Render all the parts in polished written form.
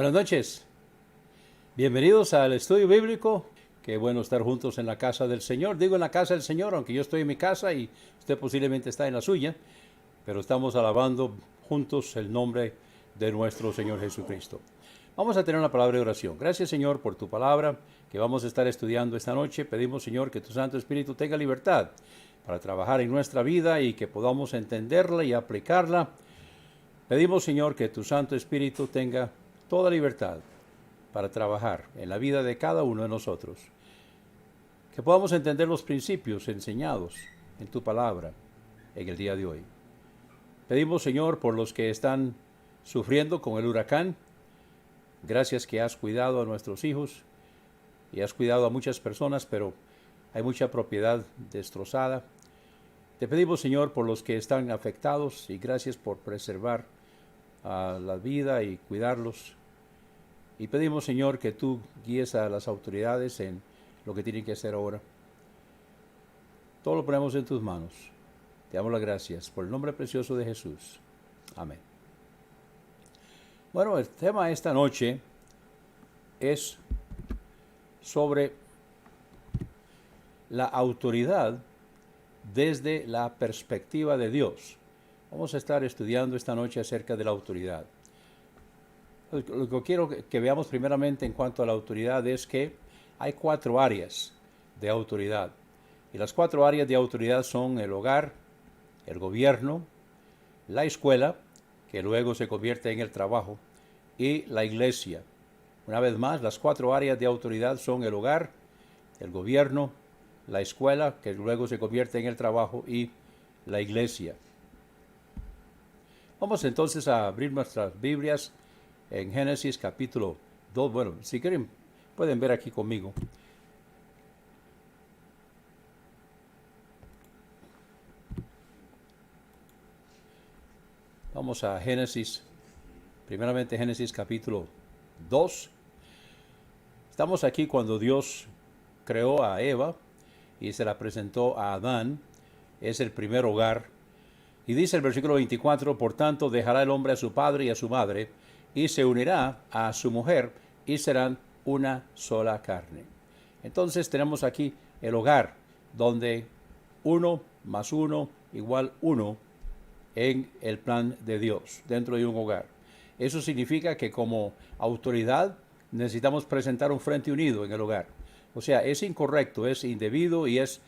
Buenas noches, bienvenidos al estudio bíblico. Qué bueno estar juntos en la casa del Señor. Digo en la casa del Señor, aunque yo estoy en mi casa y usted posiblemente está en la suya, pero estamos alabando juntos el nombre de nuestro Señor Jesucristo. Vamos a tener una palabra de oración. Gracias, Señor, por tu palabra que vamos a estar estudiando esta noche. Pedimos, Señor, que tu Santo Espíritu tenga libertad para trabajar en nuestra vida y que podamos entenderla y aplicarla. Pedimos, Señor, que tu Santo Espíritu tenga toda libertad para trabajar en la vida de cada uno de nosotros. Que podamos entender los principios enseñados en tu palabra en el día de hoy. Pedimos, Señor, por los que están sufriendo con el huracán. Gracias que has cuidado a nuestros hijos y has cuidado a muchas personas, pero hay mucha propiedad destrozada. Te pedimos, Señor, por los que están afectados y gracias por preservar la vida y cuidarlos. Y pedimos, Señor, que tú guíes a las autoridades en lo que tienen que hacer ahora. Todo lo ponemos en tus manos. Te damos las gracias por el nombre precioso de Jesús. Amén. Bueno, el tema esta noche es sobre la autoridad desde la perspectiva de Dios. Vamos a estar estudiando esta noche acerca de la autoridad. Lo que quiero que veamos primeramente en cuanto a la autoridad es que hay 4 áreas de autoridad. Y las 4 áreas de autoridad son el hogar, el gobierno, la escuela, que luego se convierte en el trabajo, y la iglesia. Una vez más, las 4 áreas de autoridad son el hogar, el gobierno, la escuela, que luego se convierte en el trabajo, y la iglesia. Vamos entonces a abrir nuestras Biblias en Génesis capítulo 2. Bueno, si quieren, pueden ver aquí conmigo. Vamos a Génesis, primeramente Génesis capítulo 2. Estamos aquí cuando Dios creó a Eva y se la presentó a Adán. Es el primer hogar. Y dice el versículo 24, por tanto dejará el hombre a su padre y a su madre, y se unirá a su mujer, y serán una sola carne. Entonces tenemos aquí el hogar, donde 1 más 1 igual 1 en el plan de Dios, dentro de un hogar. Eso significa que como autoridad necesitamos presentar un frente unido en el hogar. O sea, es incorrecto, es indebido y es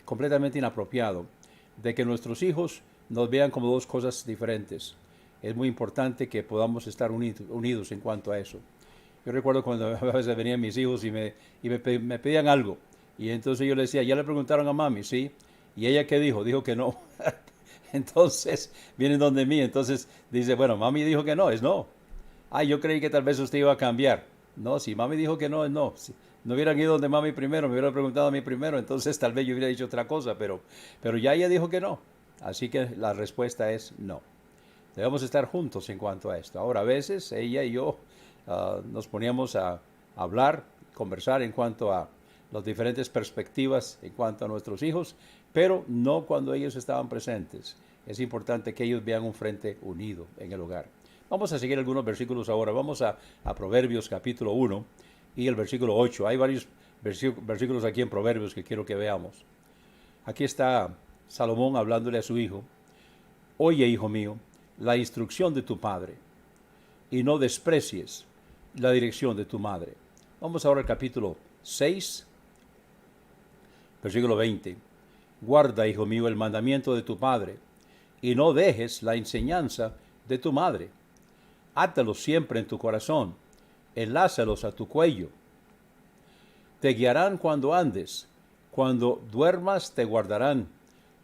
completamente inapropiado de que nuestros hijos nos vean como 2 cosas diferentes. Es muy importante que podamos estar unidos en cuanto a eso. Yo recuerdo cuando a veces venían mis hijos y me pedían algo. Y entonces yo les decía, ¿ya le preguntaron a mami? Sí. ¿Y ella qué dijo? Dijo que no. Entonces vienen donde mí. Entonces dice, bueno, mami dijo que no, es no. Yo creí que tal vez usted iba a cambiar. No, si mami dijo que no, es no. Si no hubieran ido donde mami primero, me hubieran preguntado a mí primero, entonces tal vez yo hubiera dicho otra cosa, pero ya ella dijo que no. Así que la respuesta es no. Debemos estar juntos en cuanto a esto. Ahora, a veces ella y yo nos poníamos a hablar, conversar en cuanto a las diferentes perspectivas en cuanto a nuestros hijos, pero no cuando ellos estaban presentes. Es importante que ellos vean un frente unido en el hogar. Vamos a seguir algunos versículos ahora. Vamos a Proverbios capítulo 1 y el versículo 8. Hay varios versículos aquí en Proverbios que quiero que veamos. Aquí está Salomón hablándole a su hijo. Oye, hijo mío, la instrucción de tu padre, y no desprecies la dirección de tu madre. Vamos ahora al capítulo 6, versículo 20. Guarda, hijo mío, el mandamiento de tu padre, y no dejes la enseñanza de tu madre. Átalos siempre en tu corazón, enlázalos a tu cuello. Te guiarán cuando andes, cuando duermas te guardarán,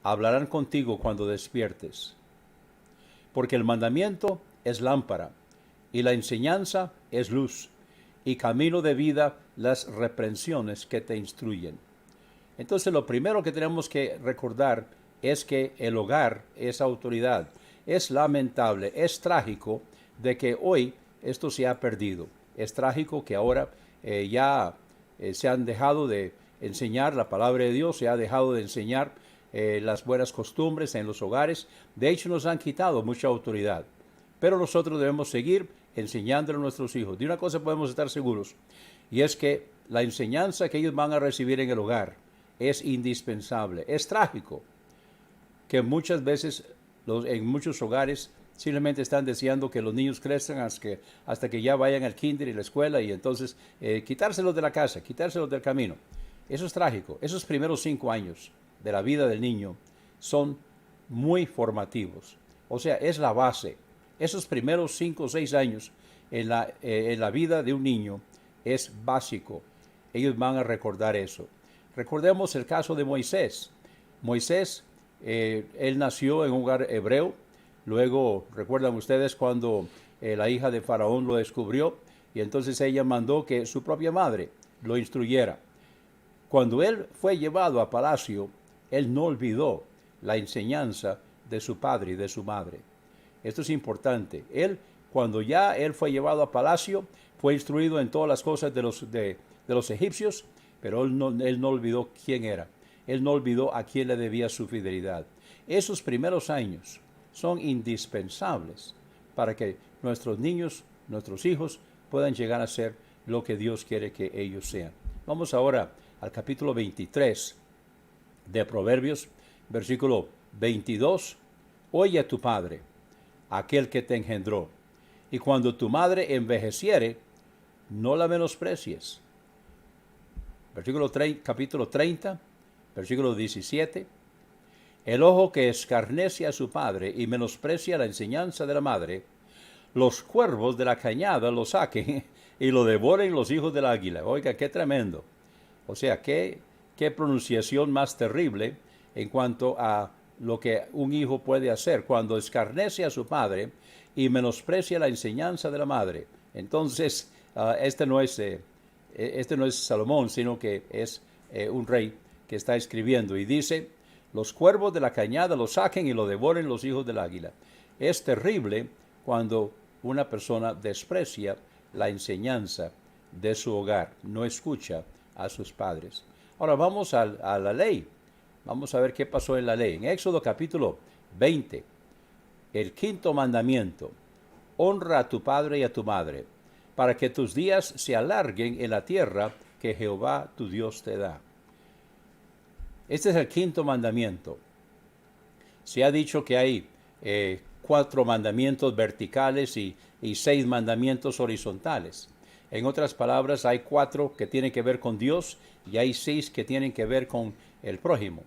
hablarán contigo cuando despiertes. Porque el mandamiento es lámpara, y la enseñanza es luz, y camino de vida las reprensiones que te instruyen. Entonces lo primero que tenemos que recordar es que el hogar es autoridad. Es lamentable, es trágico de que hoy esto se ha perdido. Es trágico que ahora se han dejado de enseñar la palabra de Dios, se ha dejado de enseñar las buenas costumbres en los hogares. De hecho, nos han quitado mucha autoridad. Pero nosotros debemos seguir enseñándole a nuestros hijos. De una cosa podemos estar seguros, y es que la enseñanza que ellos van a recibir en el hogar es indispensable. Es trágico que muchas veces en muchos hogares simplemente están deseando que los niños crezcan hasta que ya vayan al kinder y la escuela, y entonces quitárselos de la casa, quitárselos del camino. Eso es trágico. Esos primeros 5 años de la vida del niño son muy formativos. O sea, es la base. Esos primeros 5 o 6 años en la vida de un niño es básico. Ellos van a recordar eso. Recordemos el caso de Moisés. Moisés, él nació en un hogar hebreo. Luego, recuerdan ustedes cuando la hija de Faraón lo descubrió, y entonces ella mandó que su propia madre lo instruyera. Cuando él fue llevado a palacio, él no olvidó la enseñanza de su padre y de su madre. Esto es importante. Cuando ya él fue llevado a palacio, fue instruido en todas las cosas de los egipcios, pero él no olvidó quién era. Él no olvidó a quién le debía su fidelidad. Esos primeros años son indispensables para que nuestros niños, nuestros hijos, puedan llegar a ser lo que Dios quiere que ellos sean. Vamos ahora al capítulo 23 de Proverbios, versículo 22. Oye a tu padre, aquel que te engendró, y cuando tu madre envejeciere, no la menosprecies. Capítulo 30, versículo 17. El ojo que escarnece a su padre y menosprecia la enseñanza de la madre, los cuervos de la cañada lo saquen y lo devoren los hijos del águila. Oiga, qué tremendo. O sea, qué pronunciación más terrible en cuanto a lo que un hijo puede hacer cuando escarnece a su padre y menosprecia la enseñanza de la madre. Entonces, este no es Salomón, sino que es un rey que está escribiendo, y dice: los cuervos de la cañada lo saquen y lo devoren los hijos del águila. Es terrible cuando una persona desprecia la enseñanza de su hogar, no escucha a sus padres. Ahora vamos a la ley. Vamos a ver qué pasó en la ley. En Éxodo capítulo 20, el 5º mandamiento: honra a tu padre y a tu madre, para que tus días se alarguen en la tierra que Jehová tu Dios te da. Este es el 5º mandamiento. Se ha dicho que hay 4 mandamientos verticales y 6 mandamientos horizontales. En otras palabras, hay 4 que tienen que ver con Dios y hay 6 que tienen que ver con el prójimo.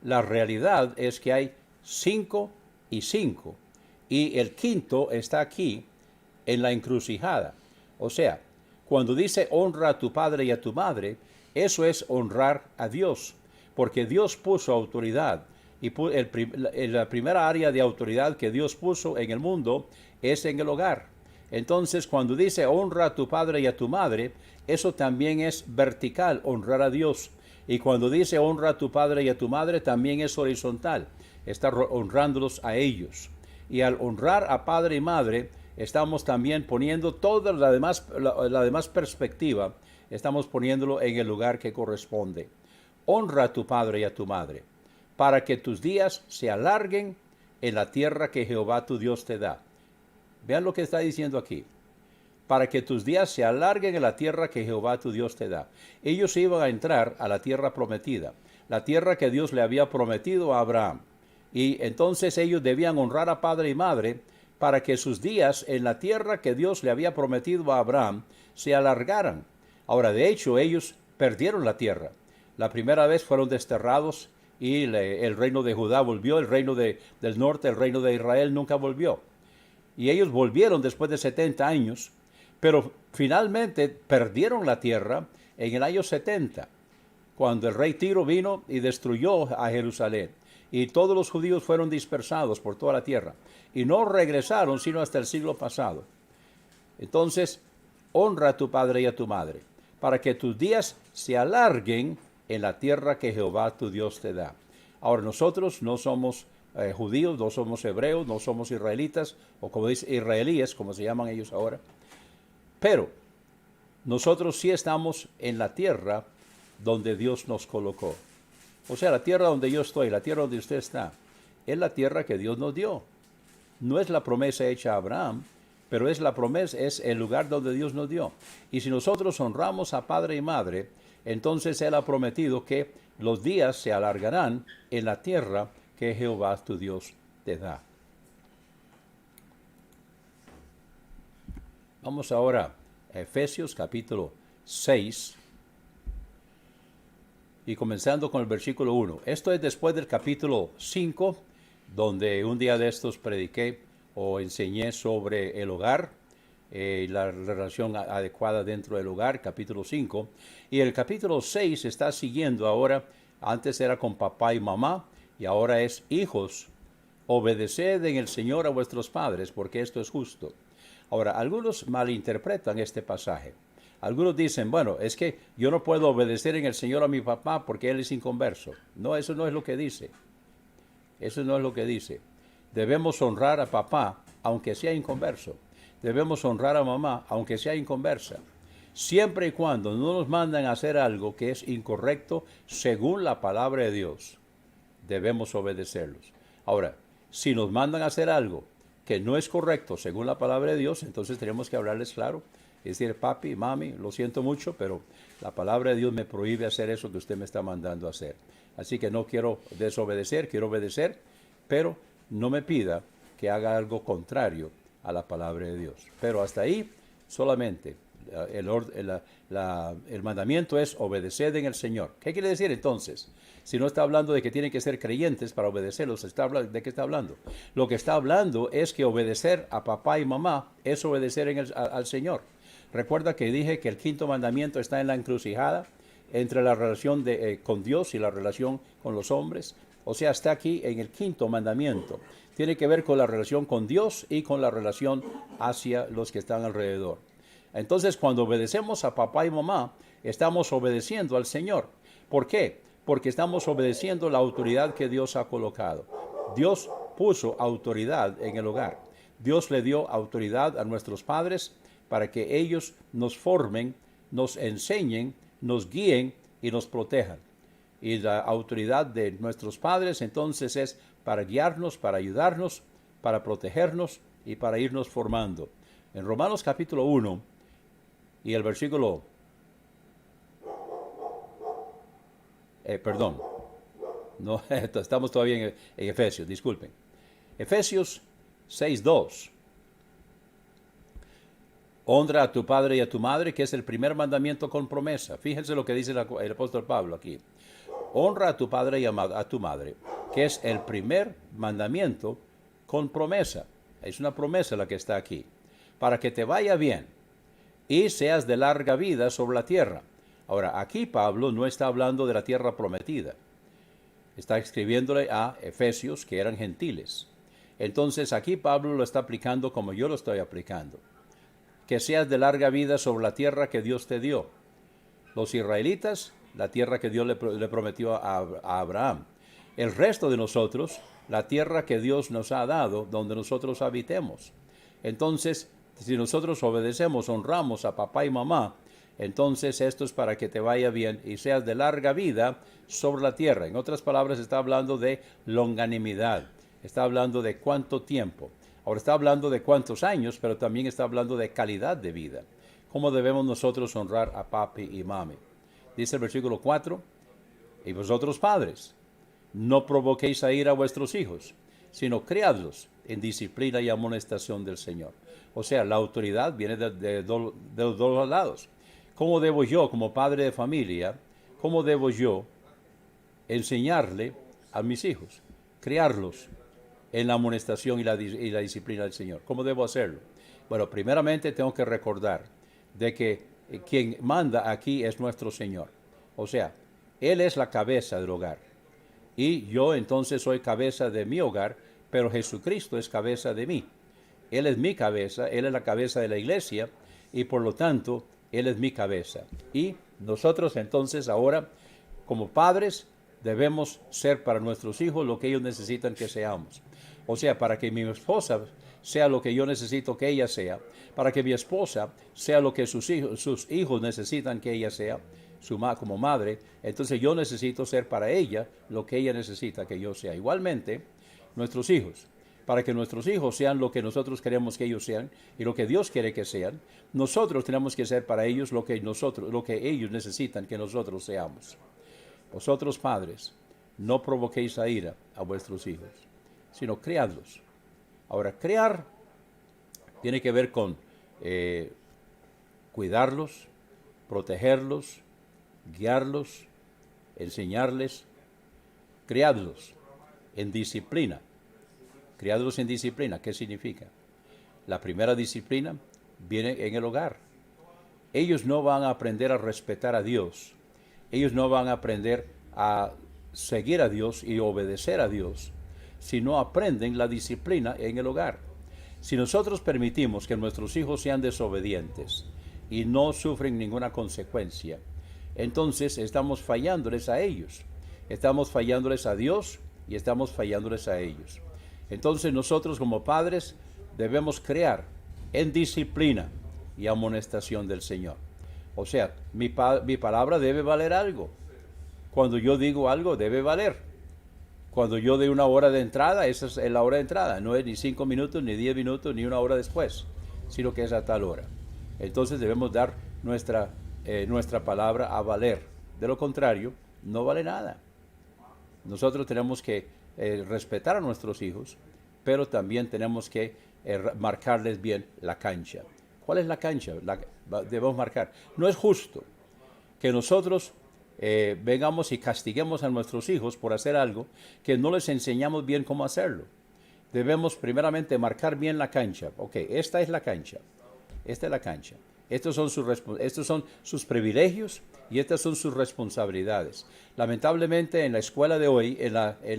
La realidad es que hay 5 y 5. Y el 5º está aquí en la encrucijada. O sea, cuando dice honra a tu padre y a tu madre, eso es honrar a Dios, porque Dios puso autoridad, y la primera área de autoridad que Dios puso en el mundo es en el hogar. Entonces, cuando dice honra a tu padre y a tu madre, eso también es vertical, honrar a Dios. Y cuando dice honra a tu padre y a tu madre, también es horizontal, está honrándolos a ellos. Y al honrar a padre y madre, estamos también poniendo toda la demás perspectiva, estamos poniéndolo en el lugar que corresponde. Honra a tu padre y a tu madre, para que tus días se alarguen en la tierra que Jehová tu Dios te da. Vean lo que está diciendo aquí. Para que tus días se alarguen en la tierra que Jehová tu Dios te da. Ellos iban a entrar a la tierra prometida, la tierra que Dios le había prometido a Abraham. Y entonces ellos debían honrar a padre y madre para que sus días en la tierra que Dios le había prometido a Abraham se alargaran. Ahora, de hecho, ellos perdieron la tierra. La primera vez fueron desterrados y el reino de Judá volvió, el reino del norte, el reino de Israel nunca volvió. Y ellos volvieron después de 70 años, pero finalmente perdieron la tierra en el año 70, cuando el rey Tiro vino y destruyó a Jerusalén. Y todos los judíos fueron dispersados por toda la tierra. Y no regresaron sino hasta el siglo pasado. Entonces, honra a tu padre y a tu madre, para que tus días se alarguen en la tierra que Jehová tu Dios te da. Ahora, nosotros no somos judíos, no somos hebreos, no somos israelitas, o como dice, israelíes, como se llaman ellos ahora. Pero nosotros sí estamos en la tierra donde Dios nos colocó. O sea, la tierra donde yo estoy, la tierra donde usted está, es la tierra que Dios nos dio. No es la promesa hecha a Abraham, pero es la promesa, es el lugar donde Dios nos dio. Y si nosotros honramos a padre y madre, entonces Él ha prometido que los días se alargarán en la tierra que Jehová tu Dios te da. Vamos ahora a Efesios capítulo 6 y comenzando con el versículo 1. Esto es después del capítulo 5, donde un día de estos prediqué o enseñé sobre el hogar, la relación adecuada dentro del hogar, capítulo 5. Y el capítulo 6 está siguiendo ahora. Antes era con papá y mamá, y ahora es hijos. Obedeced en el Señor a vuestros padres, porque esto es justo. Ahora, algunos malinterpretan este pasaje. Algunos dicen, bueno, es que yo no puedo obedecer en el Señor a mi papá porque él es inconverso. No, eso no es lo que dice. Eso no es lo que dice. Debemos honrar a papá aunque sea inconverso. Debemos honrar a mamá aunque sea inconversa. Siempre y cuando no nos mandan a hacer algo que es incorrecto según la palabra de Dios, debemos obedecerlos. Ahora, si nos mandan a hacer algo que no es correcto según la palabra de Dios, entonces tenemos que hablarles claro. Es decir, papi, mami, lo siento mucho, pero la palabra de Dios me prohíbe hacer eso que usted me está mandando a hacer. Así que no quiero desobedecer, quiero obedecer, pero no me pida que haga algo contrario a la palabra de Dios. Pero hasta ahí solamente el mandamiento es obedecer en el Señor. ¿Qué quiere decir entonces? Si no está hablando de que tienen que ser creyentes para obedecerlos, ¿de qué está hablando? Lo que está hablando es que obedecer a papá y mamá es obedecer al Señor. Recuerda que dije que el quinto mandamiento está en la encrucijada entre la relación con Dios y la relación con los hombres. O sea, está aquí en el quinto mandamiento. Tiene que ver con la relación con Dios y con la relación hacia los que están alrededor. Entonces, cuando obedecemos a papá y mamá, estamos obedeciendo al Señor. ¿Por qué? Porque estamos obedeciendo la autoridad que Dios ha colocado. Dios puso autoridad en el hogar. Dios le dio autoridad a nuestros padres para que ellos nos formen, nos enseñen, nos guíen y nos protejan. Y la autoridad de nuestros padres entonces es para guiarnos, para ayudarnos, para protegernos y para irnos formando. En Romanos capítulo 1 y el versículo, no, estamos todavía en Efesios, disculpen. Efesios 6:2. Honra a tu padre y a tu madre, que es el primer mandamiento con promesa. Fíjense lo que dice el apóstol Pablo aquí. Honra a tu padre y a tu madre, que es el primer mandamiento con promesa. Es una promesa la que está aquí. Para que te vaya bien y seas de larga vida sobre la tierra. Ahora, aquí Pablo no está hablando de la tierra prometida. Está escribiéndole a Efesios, que eran gentiles. Entonces, aquí Pablo lo está aplicando como yo lo estoy aplicando. Que seas de larga vida sobre la tierra que Dios te dio. Los israelitas, la tierra que Dios le prometió a Abraham. El resto de nosotros, la tierra que Dios nos ha dado, donde nosotros habitemos. Entonces, si nosotros obedecemos, honramos a papá y mamá, entonces esto es para que te vaya bien y seas de larga vida sobre la tierra. En otras palabras, está hablando de longanimidad. Está hablando de cuánto tiempo. Ahora está hablando de cuántos años, pero también está hablando de calidad de vida. ¿Cómo debemos nosotros honrar a papi y mami? Dice el versículo 4, y vosotros padres, no provoquéis a ira a vuestros hijos, sino criadlos en disciplina y amonestación del Señor. O sea, la autoridad viene de los dos lados. ¿Cómo debo yo, como padre de familia, cómo debo yo enseñarle a mis hijos, criarlos en la amonestación y la disciplina del Señor? ¿Cómo debo hacerlo? Bueno, primeramente tengo que recordar de que quien manda aquí es nuestro Señor. O sea, Él es la cabeza del hogar. Y yo entonces soy cabeza de mi hogar, pero Jesucristo es cabeza de mí. Él es mi cabeza, Él es la cabeza de la iglesia, y por lo tanto, Él es mi cabeza. Y nosotros entonces ahora, como padres, debemos ser para nuestros hijos lo que ellos necesitan que seamos. O sea, para que mi esposa sea lo que yo necesito que ella sea, para que mi esposa sea lo que sus hijos necesitan que ella sea, como madre, entonces yo necesito ser para ella lo que ella necesita que yo sea. Igualmente, nuestros hijos. para que nuestros hijos sean lo que nosotros queremos que ellos sean y lo que Dios quiere que sean, nosotros tenemos que ser para ellos lo que ellos necesitan que nosotros seamos. Vosotros padres, no provoquéis a ira a vuestros hijos, sino criadlos. Ahora, criar tiene que ver con cuidarlos, protegerlos, guiarlos, enseñarles, criadlos en disciplina. Criadlos en disciplina, ¿qué significa? La primera disciplina viene en el hogar. Ellos no van a aprender a respetar a Dios. Ellos no van a aprender a seguir a Dios y obedecer a Dios si no aprenden la disciplina en el hogar. Si nosotros permitimos que nuestros hijos sean desobedientes y no sufren ninguna consecuencia, entonces estamos fallándoles a ellos. Estamos fallándoles a Dios y estamos fallándoles a ellos. Entonces nosotros como padres debemos crear en disciplina y amonestación del Señor. O sea, mi palabra debe valer algo. Cuando yo digo algo, debe valer. Cuando yo doy una hora de entrada, esa es la hora de entrada. No es ni 5 minutos, ni 10 minutos, ni una hora después, sino que es a tal hora. Entonces debemos dar nuestra palabra a valer. De lo contrario, no vale nada. Nosotros tenemos que respetar a nuestros hijos, pero también tenemos que marcarles bien la cancha. ¿Cuál es la cancha? Debemos marcar. No es justo que nosotros vengamos y castiguemos a nuestros hijos por hacer algo que no les enseñamos bien cómo hacerlo. Debemos primeramente marcar bien la cancha. Ok, esta es la cancha. Esta es la cancha. Estos son sus privilegios y estas son sus responsabilidades. Lamentablemente en la escuela de hoy, en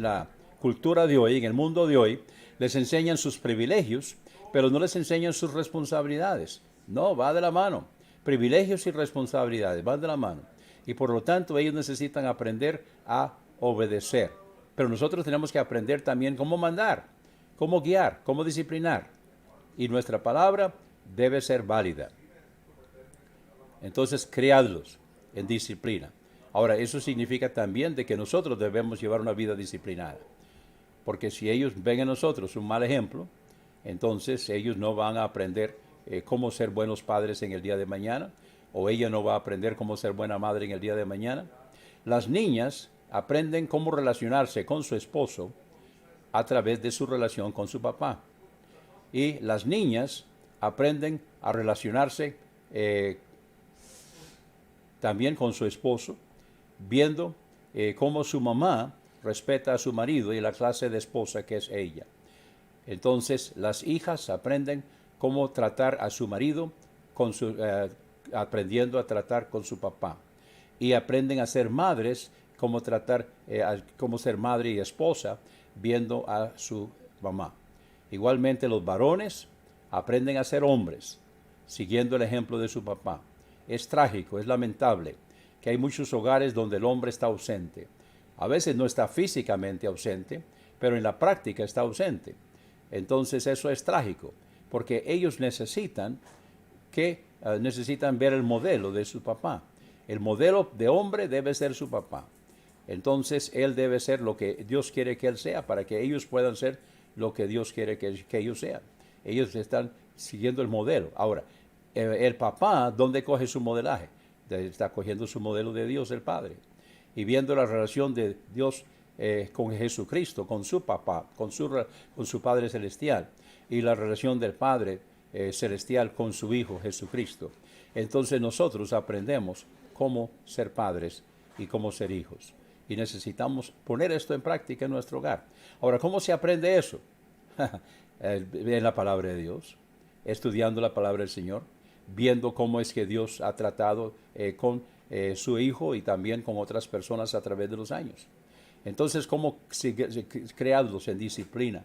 la cultura de hoy, en el mundo de hoy, les enseñan sus privilegios, pero no les enseñan sus responsabilidades. No, va de la mano. Privilegios y responsabilidades van de la mano. Y por lo tanto ellos necesitan aprender a obedecer. Pero nosotros tenemos que aprender también cómo mandar, cómo guiar, cómo disciplinar. Y nuestra palabra debe ser válida. Entonces, criadlos en disciplina. Ahora, eso significa también de que nosotros debemos llevar una vida disciplinada. Porque si ellos ven en nosotros un mal ejemplo, entonces ellos no van a aprender cómo ser buenos padres en el día de mañana, o ella no va a aprender cómo ser buena madre en el día de mañana. Las niñas aprenden cómo relacionarse con su esposo a través de su relación con su papá. Y las niñas aprenden a relacionarse también con su esposo, viendo cómo su mamá respeta a su marido y la clase de esposa que es ella. Entonces las hijas aprenden cómo tratar a su marido aprendiendo a tratar con su papá. Y aprenden a ser madres, cómo ser madre y esposa, viendo a su mamá. Igualmente los varones aprenden a ser hombres, siguiendo el ejemplo de su papá. Es trágico, es lamentable que hay muchos hogares donde el hombre está ausente. A veces no está físicamente ausente, pero en la práctica está ausente. Entonces eso es trágico, porque ellos necesitan ver el modelo de su papá. El modelo de hombre debe ser su papá. Entonces él debe ser lo que Dios quiere que él sea, para que ellos puedan ser lo que Dios quiere que ellos sean. Ellos están siguiendo el modelo. Ahora, el papá, ¿dónde coge su modelaje? Está cogiendo su modelo de Dios, el Padre. Y viendo la relación de Dios con Jesucristo, con su papá, con su Padre Celestial, y la relación del Padre Celestial con su Hijo Jesucristo. Entonces nosotros aprendemos cómo ser padres y cómo ser hijos. Y necesitamos poner esto en práctica en nuestro hogar. Ahora, ¿cómo se aprende eso? En la palabra de Dios, estudiando la palabra del Señor, viendo cómo es que Dios ha tratado con su Hijo y también con otras personas a través de los años. Entonces, ¿cómo crearlos en disciplina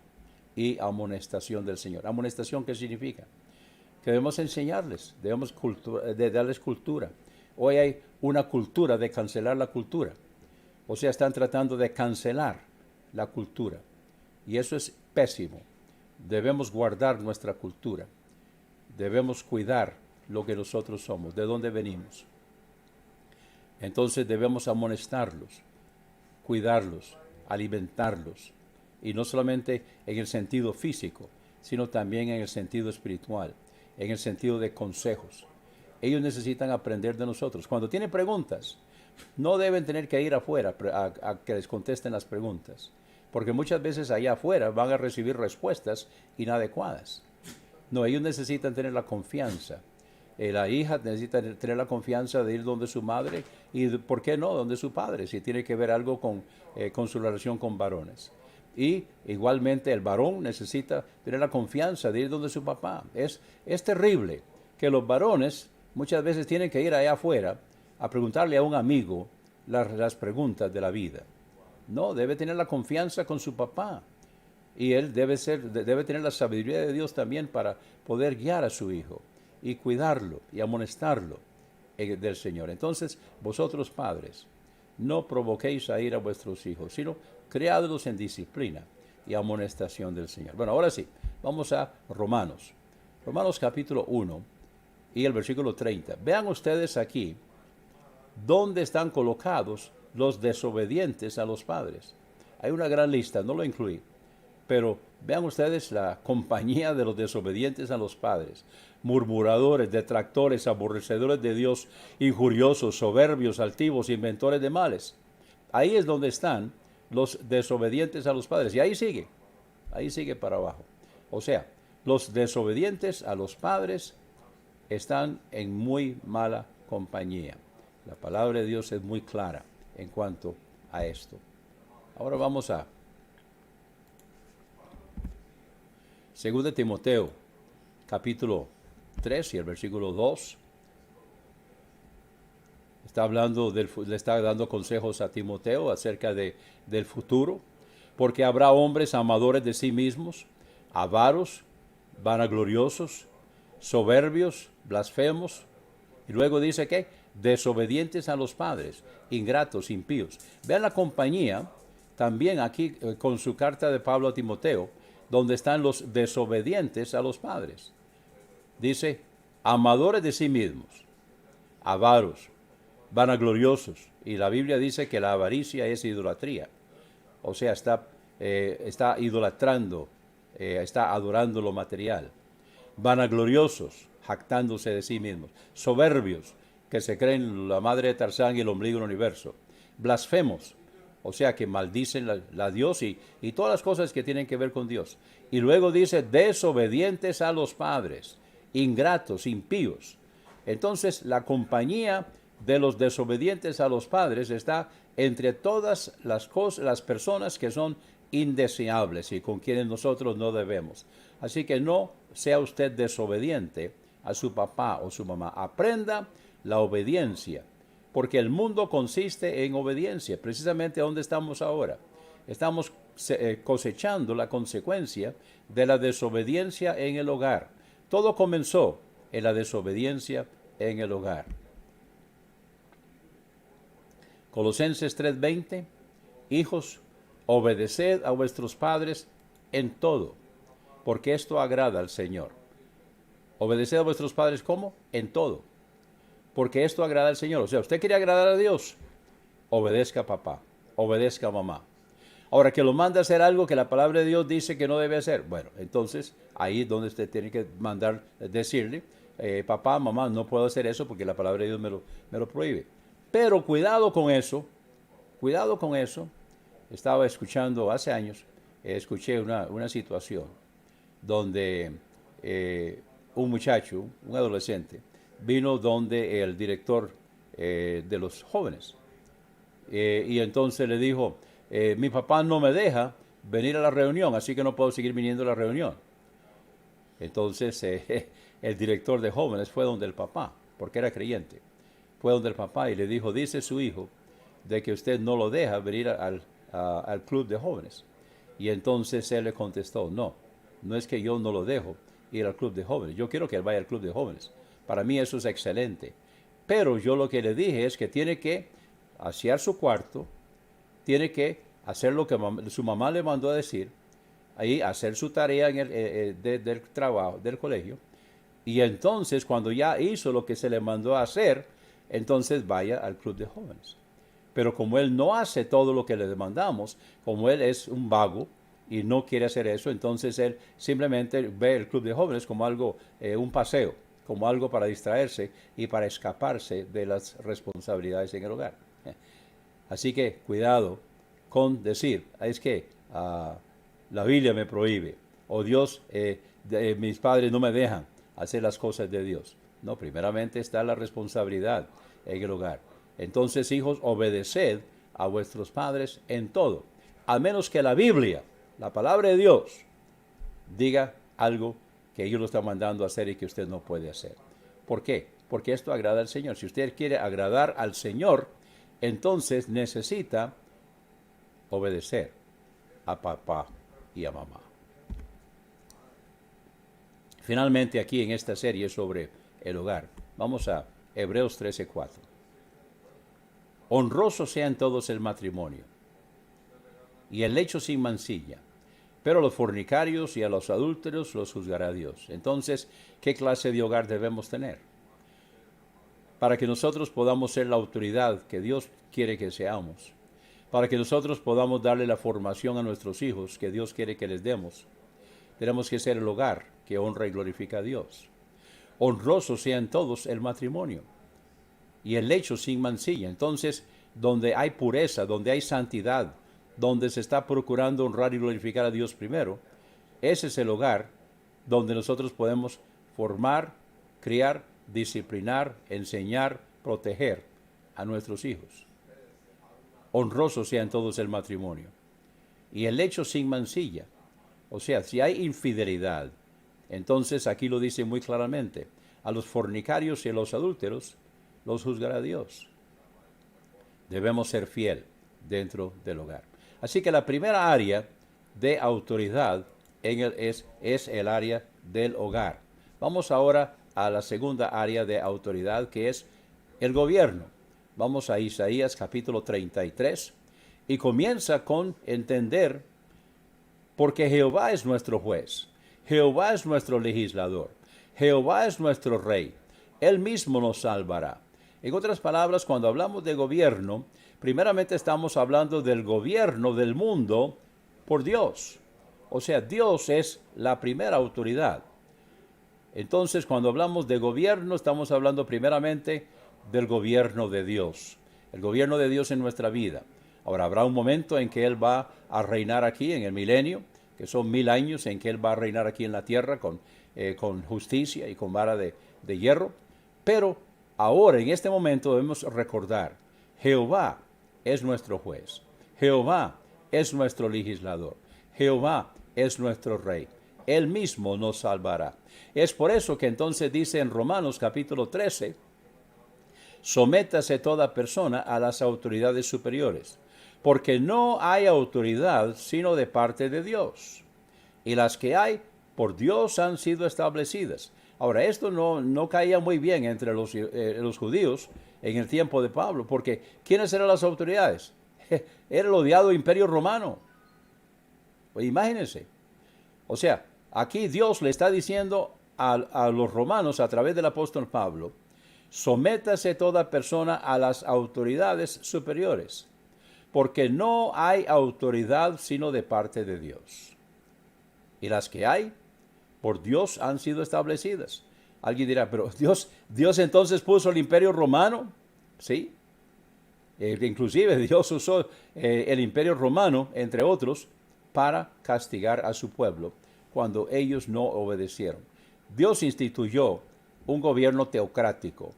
y amonestación del Señor? ¿Amonestación qué significa? Que debemos enseñarles, debemos darles cultura. Hoy hay una cultura de cancelar la cultura. O sea, están tratando de cancelar la cultura. Y eso es pésimo. Debemos guardar nuestra cultura. Debemos cuidar lo que nosotros somos, de dónde venimos. Entonces debemos amonestarlos, cuidarlos, alimentarlos, y no solamente en el sentido físico, sino también en el sentido espiritual, en el sentido de consejos. Ellos necesitan aprender de nosotros. Cuando tienen preguntas, no deben tener que ir afuera a que les contesten las preguntas, porque muchas veces allá afuera van a recibir respuestas inadecuadas. No, ellos necesitan tener la confianza. La hija necesita tener la confianza de ir donde su madre y, ¿por qué no?, donde su padre, si tiene que ver algo con su relación con varones. Y igualmente el varón necesita tener la confianza de ir donde su papá. Es terrible que los varones muchas veces tienen que ir allá afuera a preguntarle a un amigo las preguntas de la vida. No, debe tener la confianza con su papá. Y él debe tener la sabiduría de Dios también para poder guiar a su hijo y cuidarlo y amonestarlo del Señor. Entonces, vosotros padres, no provoquéis a ir a vuestros hijos, sino criadlos en disciplina y amonestación del Señor. Bueno, ahora sí, vamos a Romanos. Romanos capítulo 1 y el versículo 30. Vean ustedes aquí dónde están colocados los desobedientes a los padres. Hay una gran lista, no lo incluí, pero vean ustedes la compañía de los desobedientes a los padres: murmuradores, detractores, aborrecedores de Dios, injuriosos, soberbios, altivos, inventores de males. Ahí es donde están los desobedientes a los padres. Y ahí sigue para abajo. O sea, los desobedientes a los padres están en muy mala compañía. La palabra de Dios es muy clara en cuanto a esto. Ahora vamos a 2 Timoteo, capítulo 3 y el versículo 2. Le está dando consejos a Timoteo acerca del futuro, porque habrá hombres amadores de sí mismos, avaros, vanagloriosos, soberbios, blasfemos, y luego dice que desobedientes a los padres, ingratos, impíos. Vean la compañía también aquí con su carta de Pablo a Timoteo, donde están los desobedientes a los padres. Dice, amadores de sí mismos, avaros, vanagloriosos. Y la Biblia dice que la avaricia es idolatría. O sea, está idolatrando, está adorando lo material. Vanagloriosos, jactándose de sí mismos. Soberbios, que se creen la madre de Tarzán y el ombligo del universo. Blasfemos, o sea, que maldicen a Dios y todas las cosas que tienen que ver con Dios. Y luego dice, desobedientes a los padres, ingratos, impíos. Entonces, la compañía de los desobedientes a los padres está entre todas las personas que son indeseables y con quienes nosotros no debemos. Así que no sea usted desobediente a su papá o su mamá. Aprenda la obediencia, porque el mundo consiste en obediencia. Precisamente donde estamos ahora. Estamos cosechando la consecuencia de la desobediencia en el hogar. Todo comenzó en la desobediencia en el hogar. Colosenses 3:20, hijos, obedeced a vuestros padres en todo, porque esto agrada al Señor. Obedeced a vuestros padres, ¿cómo? En todo, porque esto agrada al Señor. O sea, usted quiere agradar a Dios, obedezca a papá, obedezca a mamá. Ahora, que lo manda a hacer algo que la palabra de Dios dice que no debe hacer, bueno, entonces ahí es donde usted tiene que decirle, papá, mamá, no puedo hacer eso porque la palabra de Dios me lo prohíbe. Pero cuidado con eso. Estaba escuchando hace años, escuché una situación donde un muchacho, un adolescente, vino donde el director de los jóvenes. Y entonces le dijo, mi papá no me deja venir a la reunión, así que no puedo seguir viniendo a la reunión. Entonces el director de jóvenes fue donde el papá, porque era creyente. Fue donde el papá y le dijo, dice su hijo de que usted no lo deja venir al club de jóvenes. Y entonces él le contestó, no es que yo no lo dejo ir al club de jóvenes. Yo quiero que él vaya al club de jóvenes. Para mí eso es excelente. Pero yo lo que le dije es que tiene que asear su cuarto, tiene que hacer lo que su mamá le mandó a decir, ahí hacer su tarea del trabajo, del colegio. Y entonces cuando ya hizo lo que se le mandó a hacer, entonces vaya al club de jóvenes. Pero como él no hace todo lo que le demandamos, como él es un vago y no quiere hacer eso, entonces él simplemente ve el club de jóvenes como algo, un paseo, como algo para distraerse y para escaparse de las responsabilidades en el hogar. Así que cuidado con decir, es que la Biblia me prohíbe, o Dios, mis padres no me dejan hacer las cosas de Dios. No, primeramente está la responsabilidad en el hogar. Entonces, hijos, obedeced a vuestros padres en todo, al menos que la Biblia, la palabra de Dios, diga algo que ellos lo están mandando a hacer y que usted no puede hacer. ¿Por qué? Porque esto agrada al Señor. Si usted quiere agradar al Señor, entonces necesita obedecer a papá y a mamá. Finalmente, aquí en esta serie sobre el hogar, vamos a Hebreos 13:4. Honroso sea en todos el matrimonio, y el lecho sin mancilla, pero a los fornicarios y a los adúlteros los juzgará Dios. Entonces, ¿qué clase de hogar debemos tener? Para que nosotros podamos ser la autoridad que Dios quiere que seamos, para que nosotros podamos darle la formación a nuestros hijos que Dios quiere que les demos, tenemos que ser el hogar que honra y glorifica a Dios. Honroso sea en todos el matrimonio, y el lecho sin mancilla. Entonces, donde hay pureza, donde hay santidad, donde se está procurando honrar y glorificar a Dios primero, ese es el hogar donde nosotros podemos formar, criar, disciplinar, enseñar, proteger a nuestros hijos. Honroso sea en todos el matrimonio, y el lecho sin mancilla. O sea, si hay infidelidad, entonces aquí lo dice muy claramente, a los fornicarios y a los adúlteros los juzgará Dios. Debemos ser fiel dentro del hogar. Así que la primera área de autoridad es el área del hogar. Vamos ahora a la segunda área de autoridad, que es el gobierno. Vamos a Isaías capítulo 33 y comienza con entender, porque Jehová es nuestro juez, Jehová es nuestro legislador, Jehová es nuestro rey, Él mismo nos salvará. En otras palabras, cuando hablamos de gobierno, primeramente estamos hablando del gobierno del mundo por Dios. O sea, Dios es la primera autoridad. Entonces, cuando hablamos de gobierno, estamos hablando primeramente del gobierno de Dios. El gobierno de Dios en nuestra vida. Ahora, habrá un momento en que Él va a reinar aquí en el milenio, que son 1000 años en que Él va a reinar aquí en la tierra con justicia y con vara de hierro. Pero ahora, en este momento, debemos recordar, Jehová es nuestro juez, Jehová es nuestro legislador, Jehová es nuestro rey, Él mismo nos salvará. Es por eso que entonces dice en Romanos capítulo 13, sométase toda persona a las autoridades superiores, porque no hay autoridad sino de parte de Dios, y las que hay por Dios han sido establecidas. Ahora, esto no caía muy bien entre los judíos en el tiempo de Pablo, porque ¿quiénes eran las autoridades? Era el odiado Imperio Romano. Pues imagínense. O sea, aquí Dios le está diciendo a los romanos a través del apóstol Pablo, sométase toda persona a las autoridades superiores, porque no hay autoridad sino de parte de Dios. Y las que hay, por Dios han sido establecidas. Alguien dirá, pero Dios entonces puso el imperio romano. Sí. Inclusive Dios usó el imperio romano, entre otros, para castigar a su pueblo cuando ellos no obedecieron. Dios instituyó un gobierno teocrático,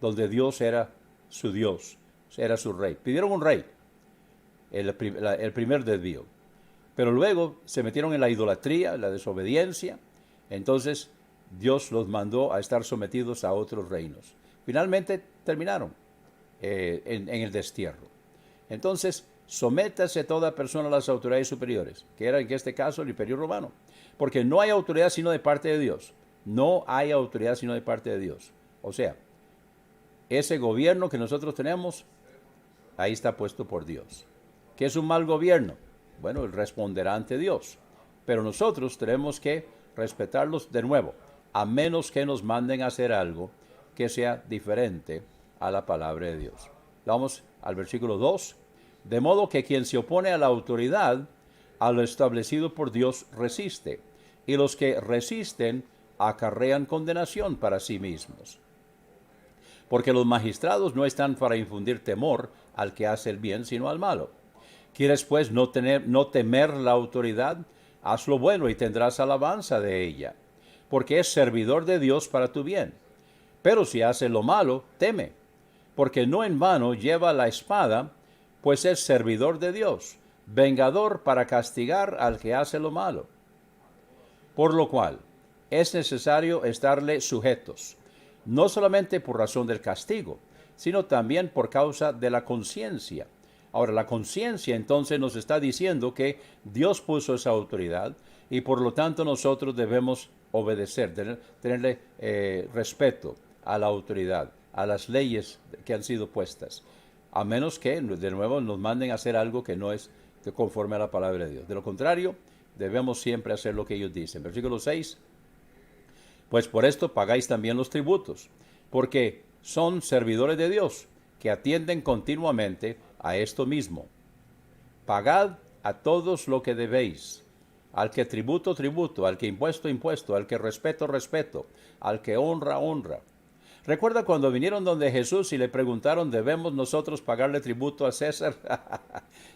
donde Dios era su Dios, era su rey. Pidieron un rey, el primer desvío. Pero luego se metieron en la idolatría, la desobediencia. Entonces Dios los mandó a estar sometidos a otros reinos. Finalmente terminaron en el destierro. Entonces, sométase toda persona a las autoridades superiores, que era en este caso el Imperio Romano. Porque no hay autoridad sino de parte de Dios. No hay autoridad sino de parte de Dios. O sea, ese gobierno que nosotros tenemos, ahí está puesto por Dios. ¿Qué es un mal gobierno? Bueno, Él responderá ante Dios. Pero nosotros tenemos que respetarlos de nuevo, a menos que nos manden a hacer algo que sea diferente a la palabra de Dios. Vamos al versículo 2. De modo que quien se opone a la autoridad, a lo establecido por Dios resiste, y los que resisten acarrean condenación para sí mismos. Porque los magistrados no están para infundir temor al que hace el bien, sino al malo. ¿Quieres pues no temer la autoridad? Haz lo bueno y tendrás alabanza de ella, porque es servidor de Dios para tu bien. Pero si hace lo malo, teme, porque no en vano lleva la espada, pues es servidor de Dios, vengador para castigar al que hace lo malo. Por lo cual, es necesario estarle sujetos, no solamente por razón del castigo, sino también por causa de la conciencia. Ahora, la conciencia entonces nos está diciendo que Dios puso esa autoridad y por lo tanto nosotros debemos obedecer, tenerle respeto a la autoridad, a las leyes que han sido puestas, a menos que de nuevo nos manden a hacer algo que no es conforme a la palabra de Dios. De lo contrario, debemos siempre hacer lo que ellos dicen. Versículo 6. Pues por esto pagáis también los tributos, porque son servidores de Dios, que atienden continuamente a esto mismo. Pagad a todos lo que debéis, al que tributo, tributo, al que impuesto, impuesto, al que respeto, respeto, al que honra, honra. ¿Recuerda cuando vinieron donde Jesús y le preguntaron, ¿debemos nosotros pagarle tributo a César?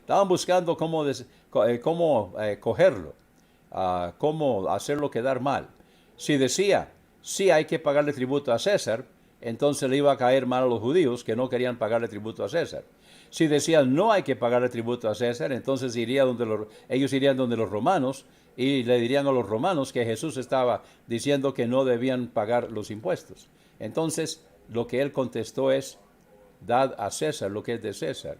Estaban buscando cómo cogerlo, cómo hacerlo quedar mal. Si decía, sí hay que pagarle tributo a César, entonces le iba a caer mal a los judíos que no querían pagarle tributo a César. Si decía no hay que pagarle tributo a César, entonces ellos irían donde los romanos y le dirían a los romanos que Jesús estaba diciendo que no debían pagar los impuestos. Entonces, lo que él contestó es, dad a César lo que es de César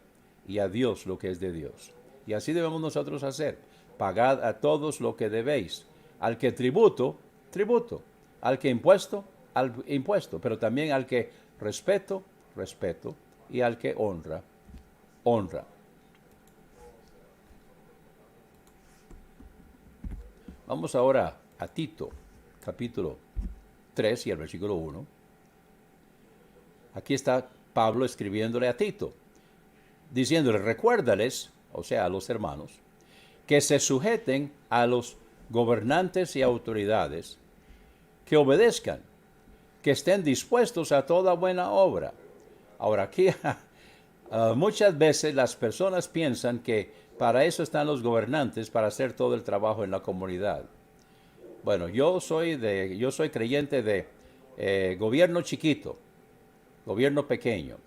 y a Dios lo que es de Dios. Y así debemos nosotros hacer. Pagad a todos lo que debéis. Al que tributo, tributo. Al que impuesto, al impuesto. Pero también al que respeto, respeto. Y al que honra, honra. Vamos ahora a Tito, capítulo 3 y el versículo 1. Aquí está Pablo escribiéndole a Tito, diciéndole, recuérdales, o sea, a los hermanos, que se sujeten a los gobernantes y autoridades, que obedezcan, que estén dispuestos a toda buena obra. Ahora, aquí muchas veces las personas piensan que para eso están los gobernantes, para hacer todo el trabajo en la comunidad. Bueno, yo soy creyente de gobierno chiquito, gobierno pequeño.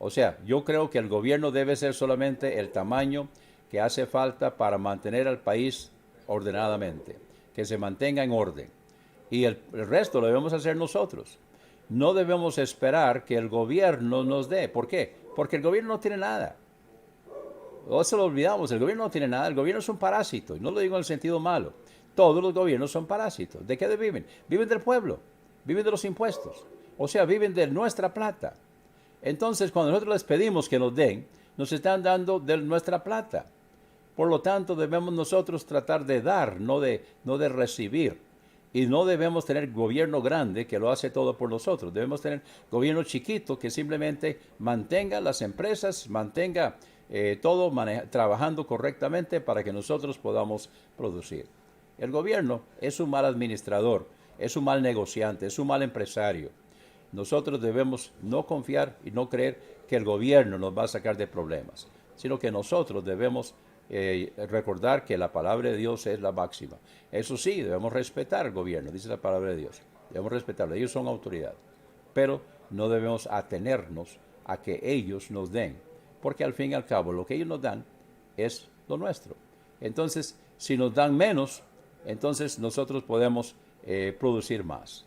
O sea, yo creo que el gobierno debe ser solamente el tamaño que hace falta para mantener al país ordenadamente, que se mantenga en orden. Y el resto lo debemos hacer nosotros. No debemos esperar que el gobierno nos dé. ¿Por qué? Porque el gobierno no tiene nada. O se lo olvidamos, el gobierno no tiene nada, el gobierno es un parásito, y no lo digo en el sentido malo. Todos los gobiernos son parásitos. ¿De qué viven? Viven del pueblo, viven de los impuestos, o sea, viven de nuestra plata. Entonces, cuando nosotros les pedimos que nos den, nos están dando de nuestra plata. Por lo tanto, debemos nosotros tratar de dar, no de recibir. Y no debemos tener gobierno grande que lo hace todo por nosotros. Debemos tener gobierno chiquito que simplemente mantenga las empresas, mantenga todo trabajando correctamente para que nosotros podamos producir. El gobierno es un mal administrador, es un mal negociante, es un mal empresario. Nosotros debemos no confiar y no creer que el gobierno nos va a sacar de problemas, sino que nosotros debemos recordar que la palabra de Dios es la máxima. Eso sí, debemos respetar al gobierno, dice la palabra de Dios. Debemos respetarlo, ellos son autoridad. Pero no debemos atenernos a que ellos nos den, porque al fin y al cabo lo que ellos nos dan es lo nuestro. Entonces, si nos dan menos, entonces nosotros podemos producir más.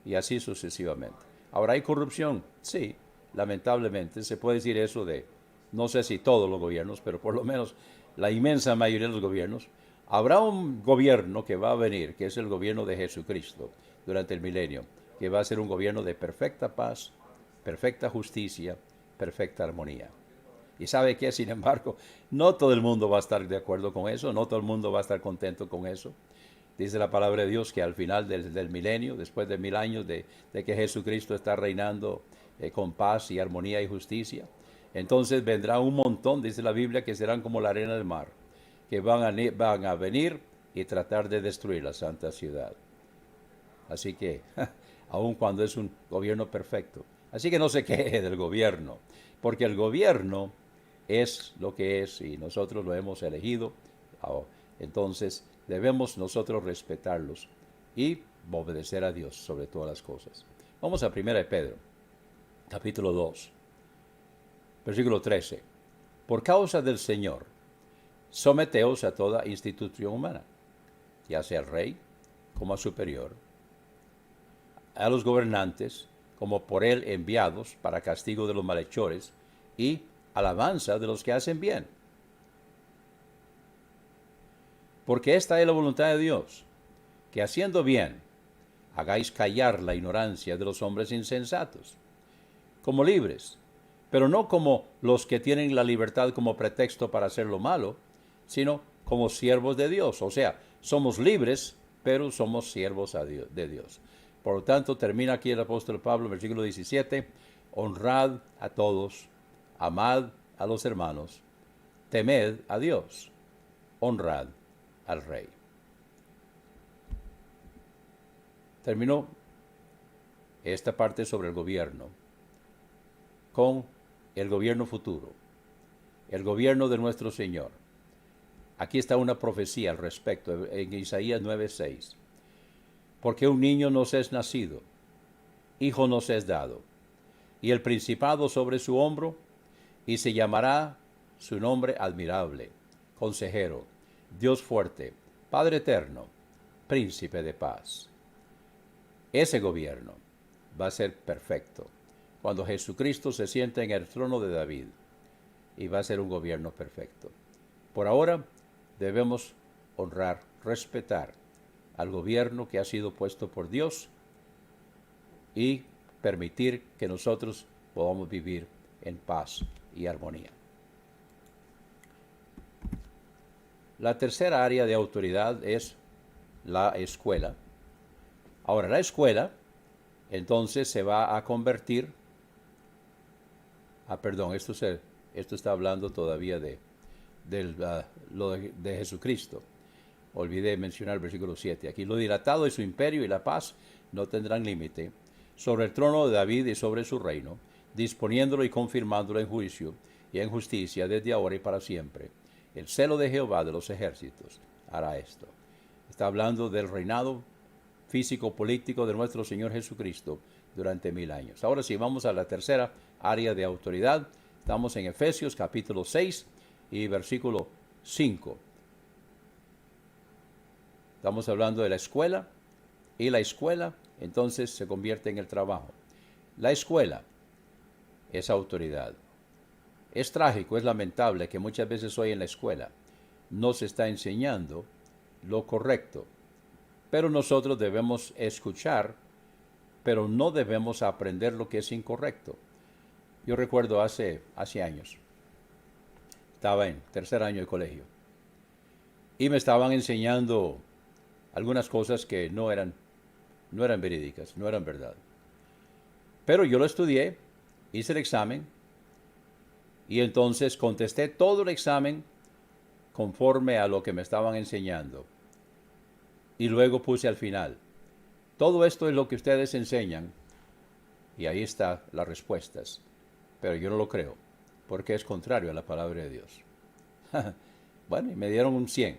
Y así sucesivamente. Ahora, ¿hay corrupción? Sí, lamentablemente. Se puede decir eso de, no sé si todos los gobiernos, pero por lo menos la inmensa mayoría de los gobiernos. Habrá un gobierno que va a venir, que es el gobierno de Jesucristo durante el milenio, que va a ser un gobierno de perfecta paz, perfecta justicia, perfecta armonía. Y sabe que, sin embargo, no todo el mundo va a estar de acuerdo con eso, no todo el mundo va a estar contento con eso. Dice la palabra de Dios que al final del milenio, después de 1000 años de que Jesucristo está reinando con paz y armonía y justicia, entonces vendrá un montón, dice la Biblia, que serán como la arena del mar, que van a venir y tratar de destruir la santa ciudad. Así que, aun cuando es un gobierno perfecto. Así que no se queje del gobierno, porque el gobierno es lo que es y nosotros lo hemos elegido. Entonces debemos nosotros respetarlos y obedecer a Dios sobre todas las cosas. Vamos a 1 Pedro, capítulo 2, versículo 13. Por causa del Señor, someteos a toda institución humana, ya sea al rey como a superior, a los gobernantes como por él enviados para castigo de los malhechores y alabanza de los que hacen bien. Porque esta es la voluntad de Dios, que haciendo bien, hagáis callar la ignorancia de los hombres insensatos, como libres, pero no como los que tienen la libertad como pretexto para hacer lo malo, sino como siervos de Dios. O sea, somos libres, pero somos siervos de Dios. Por lo tanto, termina aquí el apóstol Pablo, en versículo 17, honrad a todos, amad a los hermanos, temed a Dios, honrad al rey. Terminó esta parte sobre el gobierno con el gobierno futuro, el gobierno de nuestro Señor. Aquí está una profecía al respecto en Isaías 9:6. Porque un niño nos es nacido, hijo nos es dado, y el principado sobre su hombro, y se llamará su nombre admirable, consejero, Dios fuerte, Padre eterno, príncipe de paz. Ese gobierno va a ser perfecto cuando Jesucristo se siente en el trono de David, y va a ser un gobierno perfecto. Por ahora debemos honrar, respetar al gobierno que ha sido puesto por Dios y permitir que nosotros podamos vivir en paz y armonía. La tercera área de autoridad es la escuela. Ahora, la escuela entonces se va a convertir esto está hablando todavía de Jesucristo. Olvidé mencionar el versículo 7. Aquí lo dilatado de su imperio y la paz no tendrán límite sobre el trono de David y sobre su reino, disponiéndolo y confirmándolo en juicio y en justicia desde ahora y para siempre. El celo de Jehová de los ejércitos hará esto. Está hablando del reinado físico-político de nuestro Señor Jesucristo durante 1000 años. Ahora sí, vamos a la tercera área de autoridad. Estamos en Efesios capítulo 6 y versículo 5. Estamos hablando de la escuela, y la escuela entonces se convierte en el trabajo. La escuela es autoridad. Es trágico, es lamentable que muchas veces hoy en la escuela no se está enseñando lo correcto. Pero nosotros debemos escuchar, pero no debemos aprender lo que es incorrecto. Yo recuerdo hace años, estaba en tercer año de colegio, y me estaban enseñando algunas cosas que no eran verídicas, no eran verdad. Pero yo lo estudié, hice el examen, y entonces contesté todo el examen conforme a lo que me estaban enseñando. Y luego puse al final, todo esto es lo que ustedes enseñan, y ahí están las respuestas. Pero yo no lo creo, porque es contrario a la palabra de Dios. Bueno, y me dieron un 100,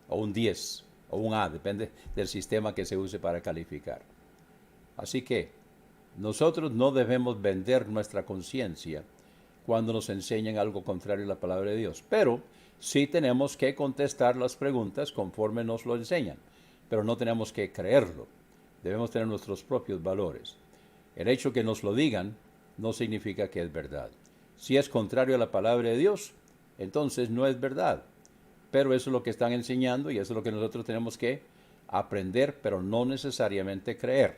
o un 10, o un A, depende del sistema que se use para calificar. Así que nosotros no debemos vender nuestra conciencia cuando nos enseñan algo contrario a la palabra de Dios, pero sí tenemos que contestar las preguntas conforme nos lo enseñan, pero no tenemos que creerlo. Debemos tener nuestros propios valores. El hecho que nos lo digan no significa que es verdad. Si es contrario a la palabra de Dios, entonces no es verdad. Pero eso es lo que están enseñando y eso es lo que nosotros tenemos que aprender, pero no necesariamente creer.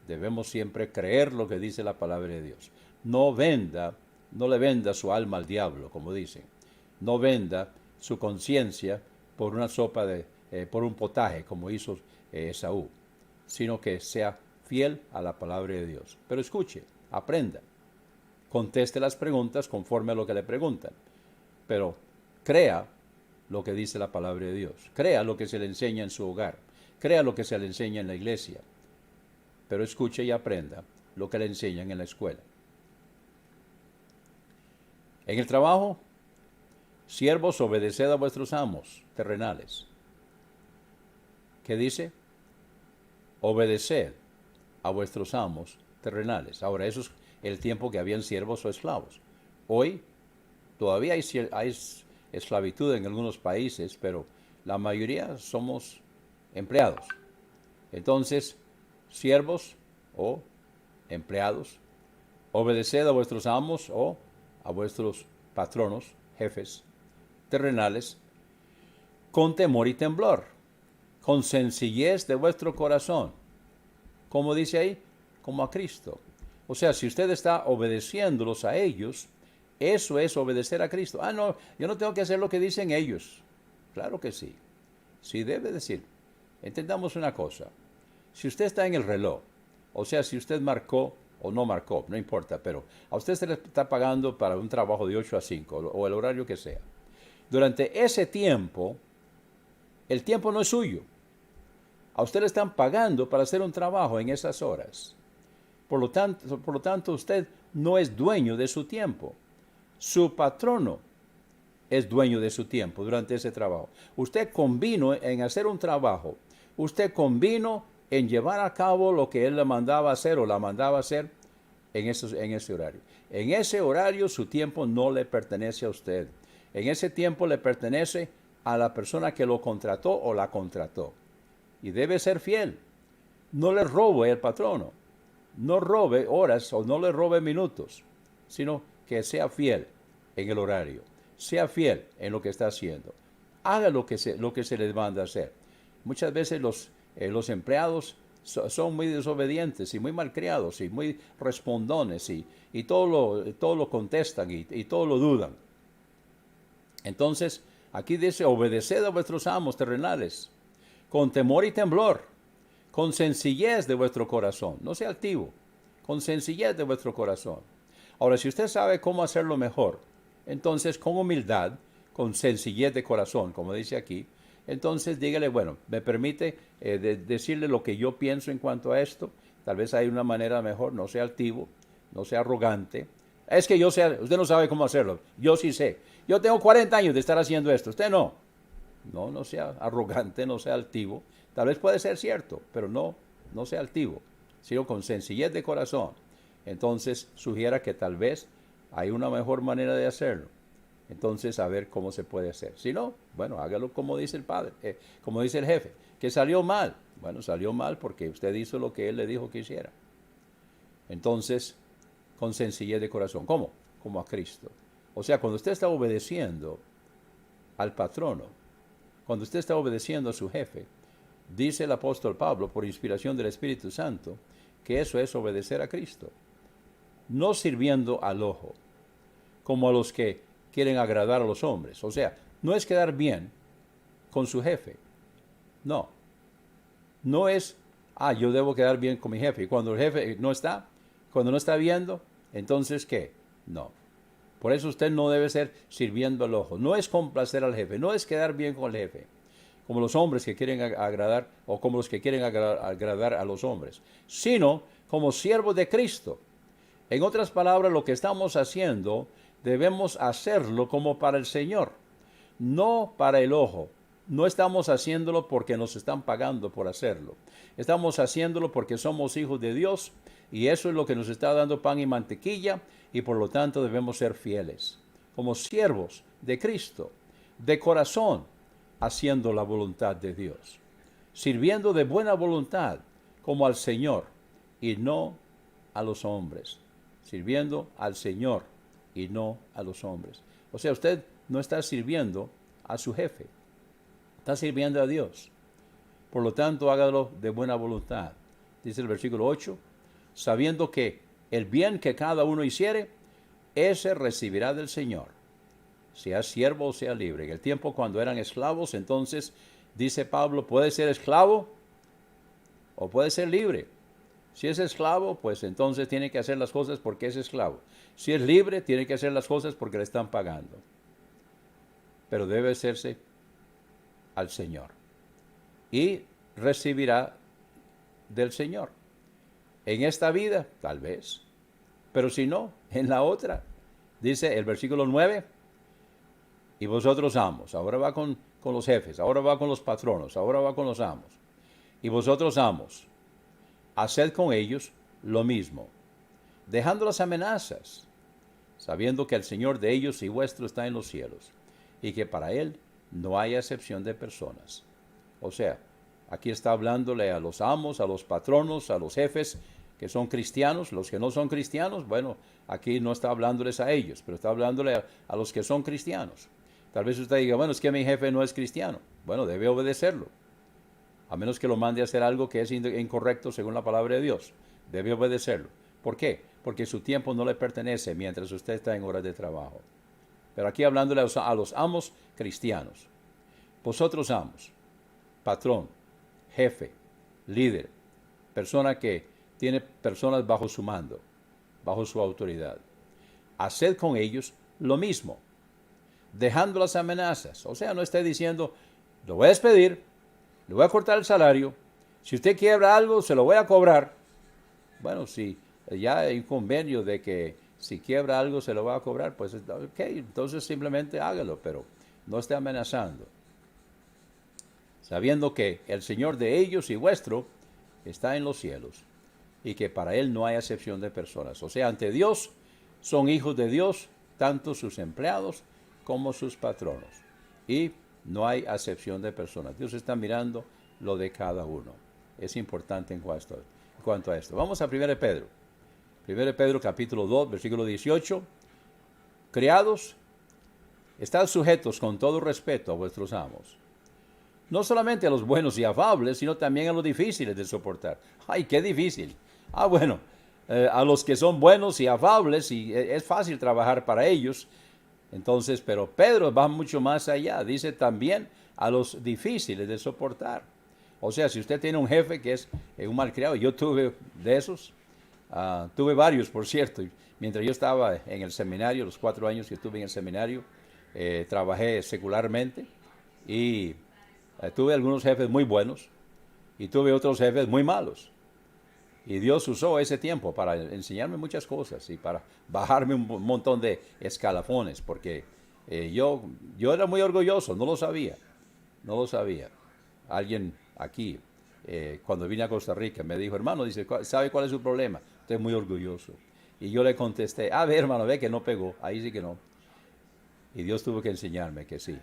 Debemos siempre creer lo que dice la palabra de Dios. No le venda su alma al diablo, como dicen. No venda su conciencia por una sopa por un potaje, como hizo Esaú, sino que sea fiel a la palabra de Dios. Pero escuche, aprenda, conteste las preguntas conforme a lo que le preguntan, pero crea lo que dice la palabra de Dios. Crea lo que se le enseña en su hogar. Crea lo que se le enseña en la iglesia. Pero escuche y aprenda lo que le enseñan en la escuela. En el trabajo, siervos, obedeced a vuestros amos terrenales. ¿Qué dice? Obedeced a vuestros amos terrenales. Ahora, eso es el tiempo que habían siervos o esclavos. Hoy todavía hay esclavitud en algunos países, pero la mayoría somos empleados. Entonces, siervos o empleados, obedeced a vuestros amos o a vuestros patronos, jefes terrenales, con temor y temblor, con sencillez de vuestro corazón. Como dice ahí, como a Cristo. O sea, si usted está obedeciéndolos a ellos, eso es obedecer a Cristo. Ah, no, yo no tengo que hacer lo que dicen ellos. Claro que sí. Sí debe decir. Entendamos una cosa. Si usted está en el reloj, o sea, si usted marcó o no marcó, no importa, pero a usted se le está pagando para un trabajo de 8 a 5 o el horario que sea. Durante ese tiempo, el tiempo no es suyo. A usted le están pagando para hacer un trabajo en esas horas. Por lo tanto, usted no es dueño de su tiempo. Su patrono es dueño de su tiempo durante ese trabajo. Usted convino en hacer un trabajo. Usted convino en llevar a cabo lo que él le mandaba hacer o la mandaba hacer en ese horario. En ese horario su tiempo no le pertenece a usted. En ese tiempo le pertenece a la persona que lo contrató o la contrató. Y debe ser fiel. No le robe el patrono. No robe horas o no le robe minutos, sino que sea fiel en el horario. Sea fiel en lo que está haciendo. Haga lo que se le manda hacer. Muchas veces los empleados son muy desobedientes y muy malcriados y muy respondones y todo lo contestan y todo lo dudan. Entonces, aquí dice, obedeced a vuestros amos terrenales, con temor y temblor, con sencillez de vuestro corazón. No sea altivo, con sencillez de vuestro corazón. Ahora, si usted sabe cómo hacerlo mejor, entonces con humildad, con sencillez de corazón, como dice aquí, entonces dígale, bueno, me permite decirle lo que yo pienso en cuanto a esto. Tal vez hay una manera mejor, no sea altivo, no sea arrogante. Es que usted no sabe cómo hacerlo, yo sí sé. Yo tengo 40 años de estar haciendo esto, usted no. No sea arrogante, no sea altivo. Tal vez puede ser cierto, pero no sea altivo, sino con sencillez de corazón. Entonces sugiera que tal vez hay una mejor manera de hacerlo. Entonces a ver cómo se puede hacer. Si no, bueno, hágalo como dice el padre, como dice el jefe, que salió mal. Bueno, salió mal porque usted hizo lo que él le dijo que hiciera. Entonces, con sencillez de corazón. ¿Cómo? Como a Cristo. O sea, cuando usted está obedeciendo al patrono, cuando usted está obedeciendo a su jefe, dice el apóstol Pablo, por inspiración del Espíritu Santo, que eso es obedecer a Cristo. No sirviendo al ojo, como a los que quieren agradar a los hombres. O sea, no es quedar bien con su jefe. No. No es, yo debo quedar bien con mi jefe. Y cuando el jefe no está, cuando no está viendo, entonces, ¿qué? No. Por eso usted no debe ser sirviendo al ojo. No es complacer al jefe, no es quedar bien con el jefe, como los hombres que quieren agradar o como los que quieren agradar a los hombres, sino como siervos de Cristo. En otras palabras, lo que estamos haciendo debemos hacerlo como para el Señor, no para el ojo. No estamos haciéndolo porque nos están pagando por hacerlo. Estamos haciéndolo porque somos hijos de Dios y eso es lo que nos está dando pan y mantequilla y por lo tanto debemos ser fieles, como siervos de Cristo, de corazón, haciendo la voluntad de Dios, sirviendo de buena voluntad como al Señor y no a los hombres, sirviendo al Señor y no a los hombres. O sea, usted no está sirviendo a su jefe, está sirviendo a Dios. Por lo tanto, hágalo de buena voluntad. Dice el versículo 8, sabiendo que el bien que cada uno hiciere, ese recibirá del Señor, sea siervo o sea libre. En el tiempo cuando eran esclavos, entonces, dice Pablo, puede ser esclavo o puede ser libre. Si es esclavo, pues entonces tiene que hacer las cosas porque es esclavo. Si es libre, tiene que hacer las cosas porque le están pagando. Pero debe hacerse al Señor y recibirá del Señor. En esta vida, tal vez, pero si no, en la otra. Dice el versículo 9, y vosotros amos, ahora va con los jefes, ahora va con los patronos, ahora va con los amos. Y vosotros amos, haced con ellos lo mismo, dejando las amenazas, sabiendo que el Señor de ellos y vuestro está en los cielos, y que para Él no hay acepción de personas. O sea, aquí está hablándole a los amos, a los patronos, a los jefes que son cristianos. Los que no son cristianos, bueno, aquí no está hablándoles a ellos, pero está hablándole a los que son cristianos. Tal vez usted diga, bueno, es que mi jefe no es cristiano. Bueno, debe obedecerlo, a menos que lo mande a hacer algo que es incorrecto según la palabra de Dios. Debe obedecerlo. ¿Por qué? Porque su tiempo no le pertenece mientras usted está en horas de trabajo. Pero aquí hablándole a los amos cristianos. Vosotros amos, patrón, jefe, líder, persona que tiene personas bajo su mando, bajo su autoridad. Haced con ellos lo mismo, dejando las amenazas. O sea, no esté diciendo, lo voy a despedir, le voy a cortar el salario, si usted quiebra algo, se lo voy a cobrar. Bueno, si ya hay un convenio de que si quiebra algo se lo va a cobrar, pues ok, entonces simplemente hágalo, pero no esté amenazando. Sabiendo que el Señor de ellos y vuestro está en los cielos, y que para Él no hay acepción de personas. O sea, ante Dios son hijos de Dios, tanto sus empleados como sus patronos. Y no hay acepción de personas. Dios está mirando lo de cada uno. Es importante en cuanto a esto. Vamos a 1 Pedro. 1 Pedro capítulo 2, versículo 18. Criados, estad sujetos con todo respeto a vuestros amos. No solamente a los buenos y afables, sino también a los difíciles de soportar. ¡Ay, qué difícil! Bueno, a los que son buenos y afables, y es fácil trabajar para ellos. Entonces, pero Pedro va mucho más allá. Dice también a los difíciles de soportar. O sea, si usted tiene un jefe que es un malcriado, yo tuve de esos, tuve varios, por cierto. Mientras yo estaba en el seminario, los 4 años que estuve en el seminario, trabajé secularmente y tuve algunos jefes muy buenos y tuve otros jefes muy malos. Y Dios usó ese tiempo para enseñarme muchas cosas y para bajarme un montón de escalafones, porque yo era muy orgulloso, no lo sabía. Alguien aquí, cuando vine a Costa Rica, me dijo, hermano, dice, ¿sabe cuál es su problema? Usted es muy orgulloso. Y yo le contesté, ve hermano, ve que no pegó, ahí sí que no. Y Dios tuvo que enseñarme que sí,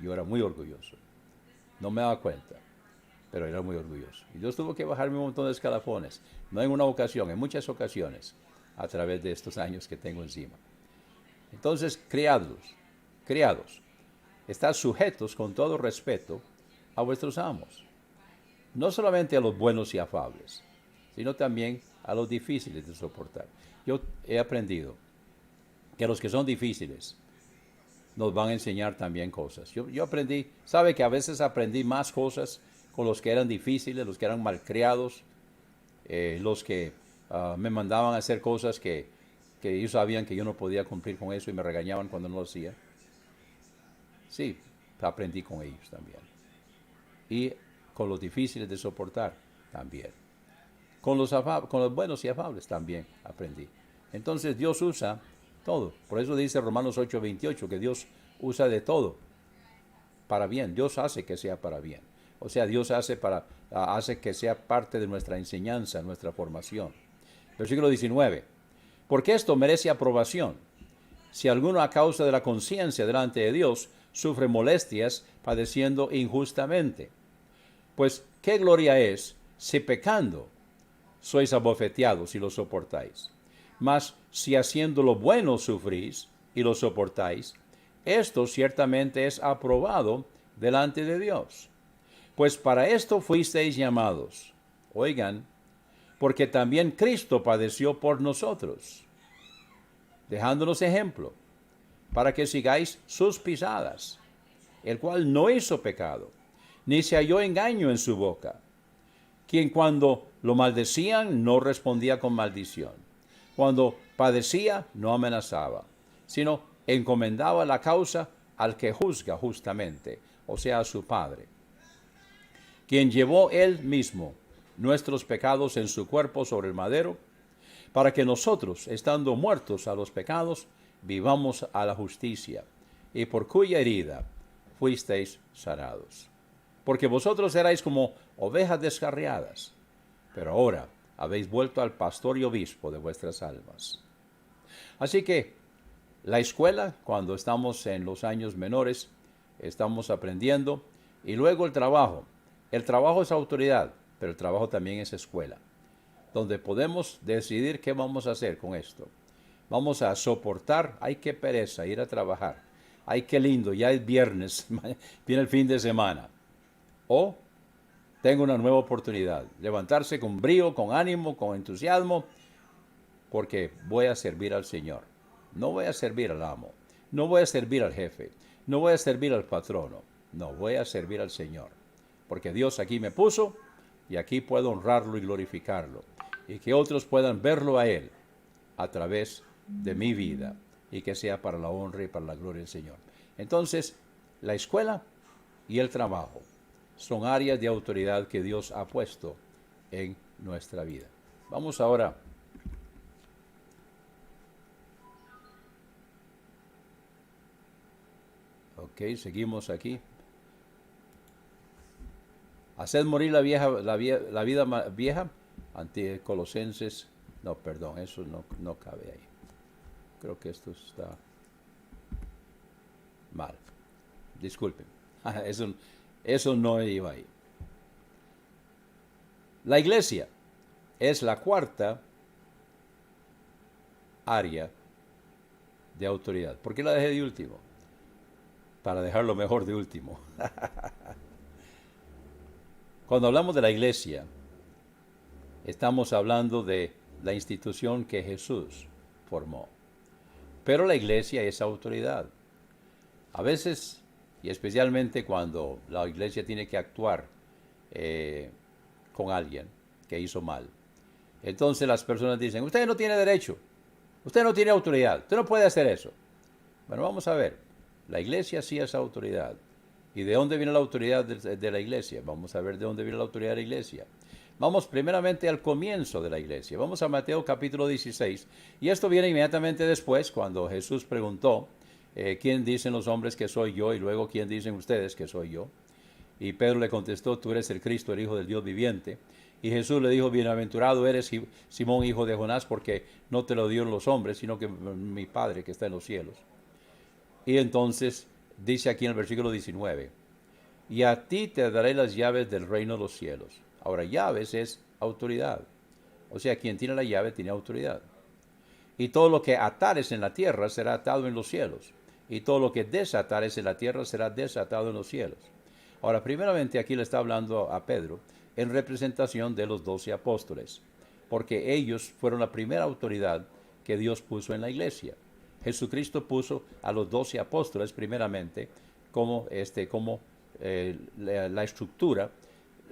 yo era muy orgulloso. No me daba cuenta, pero era muy orgulloso. Y Dios tuvo que bajarme un montón de escalafones, no en una ocasión, en muchas ocasiones, a través de estos años que tengo encima. Entonces, criados, estad sujetos con todo respeto a vuestros amos, no solamente a los buenos y afables, sino también a los difíciles de soportar. Yo he aprendido que los que son difíciles nos van a enseñar también cosas. Yo aprendí, sabe que a veces aprendí más cosas con los que eran difíciles, los que eran malcriados, los que me mandaban a hacer cosas que ellos sabían que yo no podía cumplir con eso y me regañaban cuando no lo hacía. Sí, aprendí con ellos también. Y con los difíciles de soportar también. Con los buenos y afables también aprendí. Entonces Dios usa todo. Por eso dice Romanos 8:28 que Dios usa de todo para bien. Dios hace que sea para bien. O sea, Dios hace que sea parte de nuestra enseñanza, nuestra formación. Versículo 19. Porque esto merece aprobación. Si alguno a causa de la conciencia delante de Dios sufre molestias padeciendo injustamente. Pues, ¿qué gloria es si pecando sois abofeteados y lo soportáis? Mas si haciendo lo bueno sufrís y lo soportáis, esto ciertamente es aprobado delante de Dios. Pues para esto fuisteis llamados. Oigan, porque también Cristo padeció por nosotros, dejándonos ejemplo, para que sigáis sus pisadas, el cual no hizo pecado, ni se halló engaño en su boca, quien cuando lo maldecían no respondía con maldición, cuando padecía no amenazaba, sino encomendaba la causa al que juzga justamente, o sea, a su Padre, quien llevó él mismo nuestros pecados en su cuerpo sobre el madero, para que nosotros, estando muertos a los pecados, vivamos a la justicia, y por cuya herida fuisteis sanados. Porque vosotros erais como ovejas descarriadas, pero ahora habéis vuelto al pastor y obispo de vuestras almas. Así que la escuela, cuando estamos en los años menores, estamos aprendiendo, y luego el trabajo. El trabajo es autoridad, pero el trabajo también es escuela, donde podemos decidir qué vamos a hacer con esto. Vamos a soportar, ay qué pereza ir a trabajar, ay qué lindo, ya es viernes, viene el fin de semana. O tengo una nueva oportunidad, levantarse con brío, con ánimo, con entusiasmo, porque voy a servir al Señor. No voy a servir al amo, no voy a servir al jefe, no voy a servir al patrono, no, voy a servir al Señor. Porque Dios aquí me puso y aquí puedo honrarlo y glorificarlo. Y que otros puedan verlo a Él a través de mi vida y que sea para la honra y para la gloria del Señor. Entonces, la escuela y el trabajo son áreas de autoridad que Dios ha puesto en nuestra vida. Vamos ahora ok, seguimos aquí. Haced morir la vida vieja, ante Colosenses. No, perdón, eso no cabe ahí. Creo que esto está mal. Disculpen. Eso no iba ahí. La iglesia es la cuarta área de autoridad. ¿Por qué la dejé de último? Para dejarlo mejor de último. Cuando hablamos de la iglesia, estamos hablando de la institución que Jesús formó. Pero la iglesia es autoridad. A veces, y especialmente cuando la iglesia tiene que actuar con alguien que hizo mal, entonces las personas dicen, usted no tiene derecho, usted no tiene autoridad, usted no puede hacer eso. Bueno, vamos a ver, la iglesia sí es autoridad. ¿Y de dónde viene la autoridad de la iglesia? Vamos a ver de dónde viene la autoridad de la iglesia. Vamos primeramente al comienzo de la iglesia. Vamos a Mateo capítulo 16. Y esto viene inmediatamente después, cuando Jesús preguntó, ¿quién dicen los hombres que soy yo? Y luego, ¿quién dicen ustedes que soy yo? Y Pedro le contestó, tú eres el Cristo, el Hijo del Dios viviente. Y Jesús le dijo, bienaventurado eres Simón, hijo de Jonás, porque no te lo dieron los hombres, sino que mi Padre que está en los cielos. Y entonces dice aquí en el versículo 19, y a ti te daré las llaves del reino de los cielos. Ahora, llaves es autoridad. O sea, quien tiene la llave tiene autoridad. Y todo lo que atares en la tierra será atado en los cielos. Y todo lo que desatares en la tierra será desatado en los cielos. Ahora, primeramente aquí le está hablando a Pedro en representación de los 12 apóstoles, porque ellos fueron la primera autoridad que Dios puso en la iglesia. Jesucristo puso a los 12 apóstoles primeramente como la estructura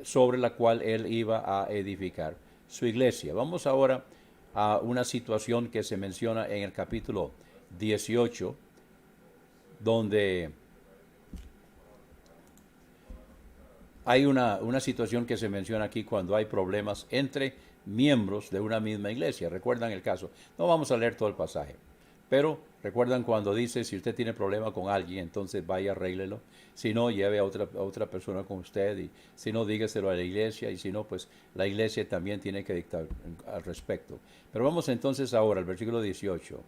sobre la cual él iba a edificar su iglesia. Vamos ahora a una situación que se menciona en el capítulo 18, donde hay una situación que se menciona aquí cuando hay problemas entre miembros de una misma iglesia. ¿Recuerdan el caso? No vamos a leer todo el pasaje, pero recuerdan cuando dice, si usted tiene problema con alguien, entonces vaya, arréglelo. Si no, lleve a otra persona con usted. Y si no, dígaselo a la iglesia. Y si no, pues la iglesia también tiene que dictar al respecto. Pero vamos entonces ahora al versículo 18,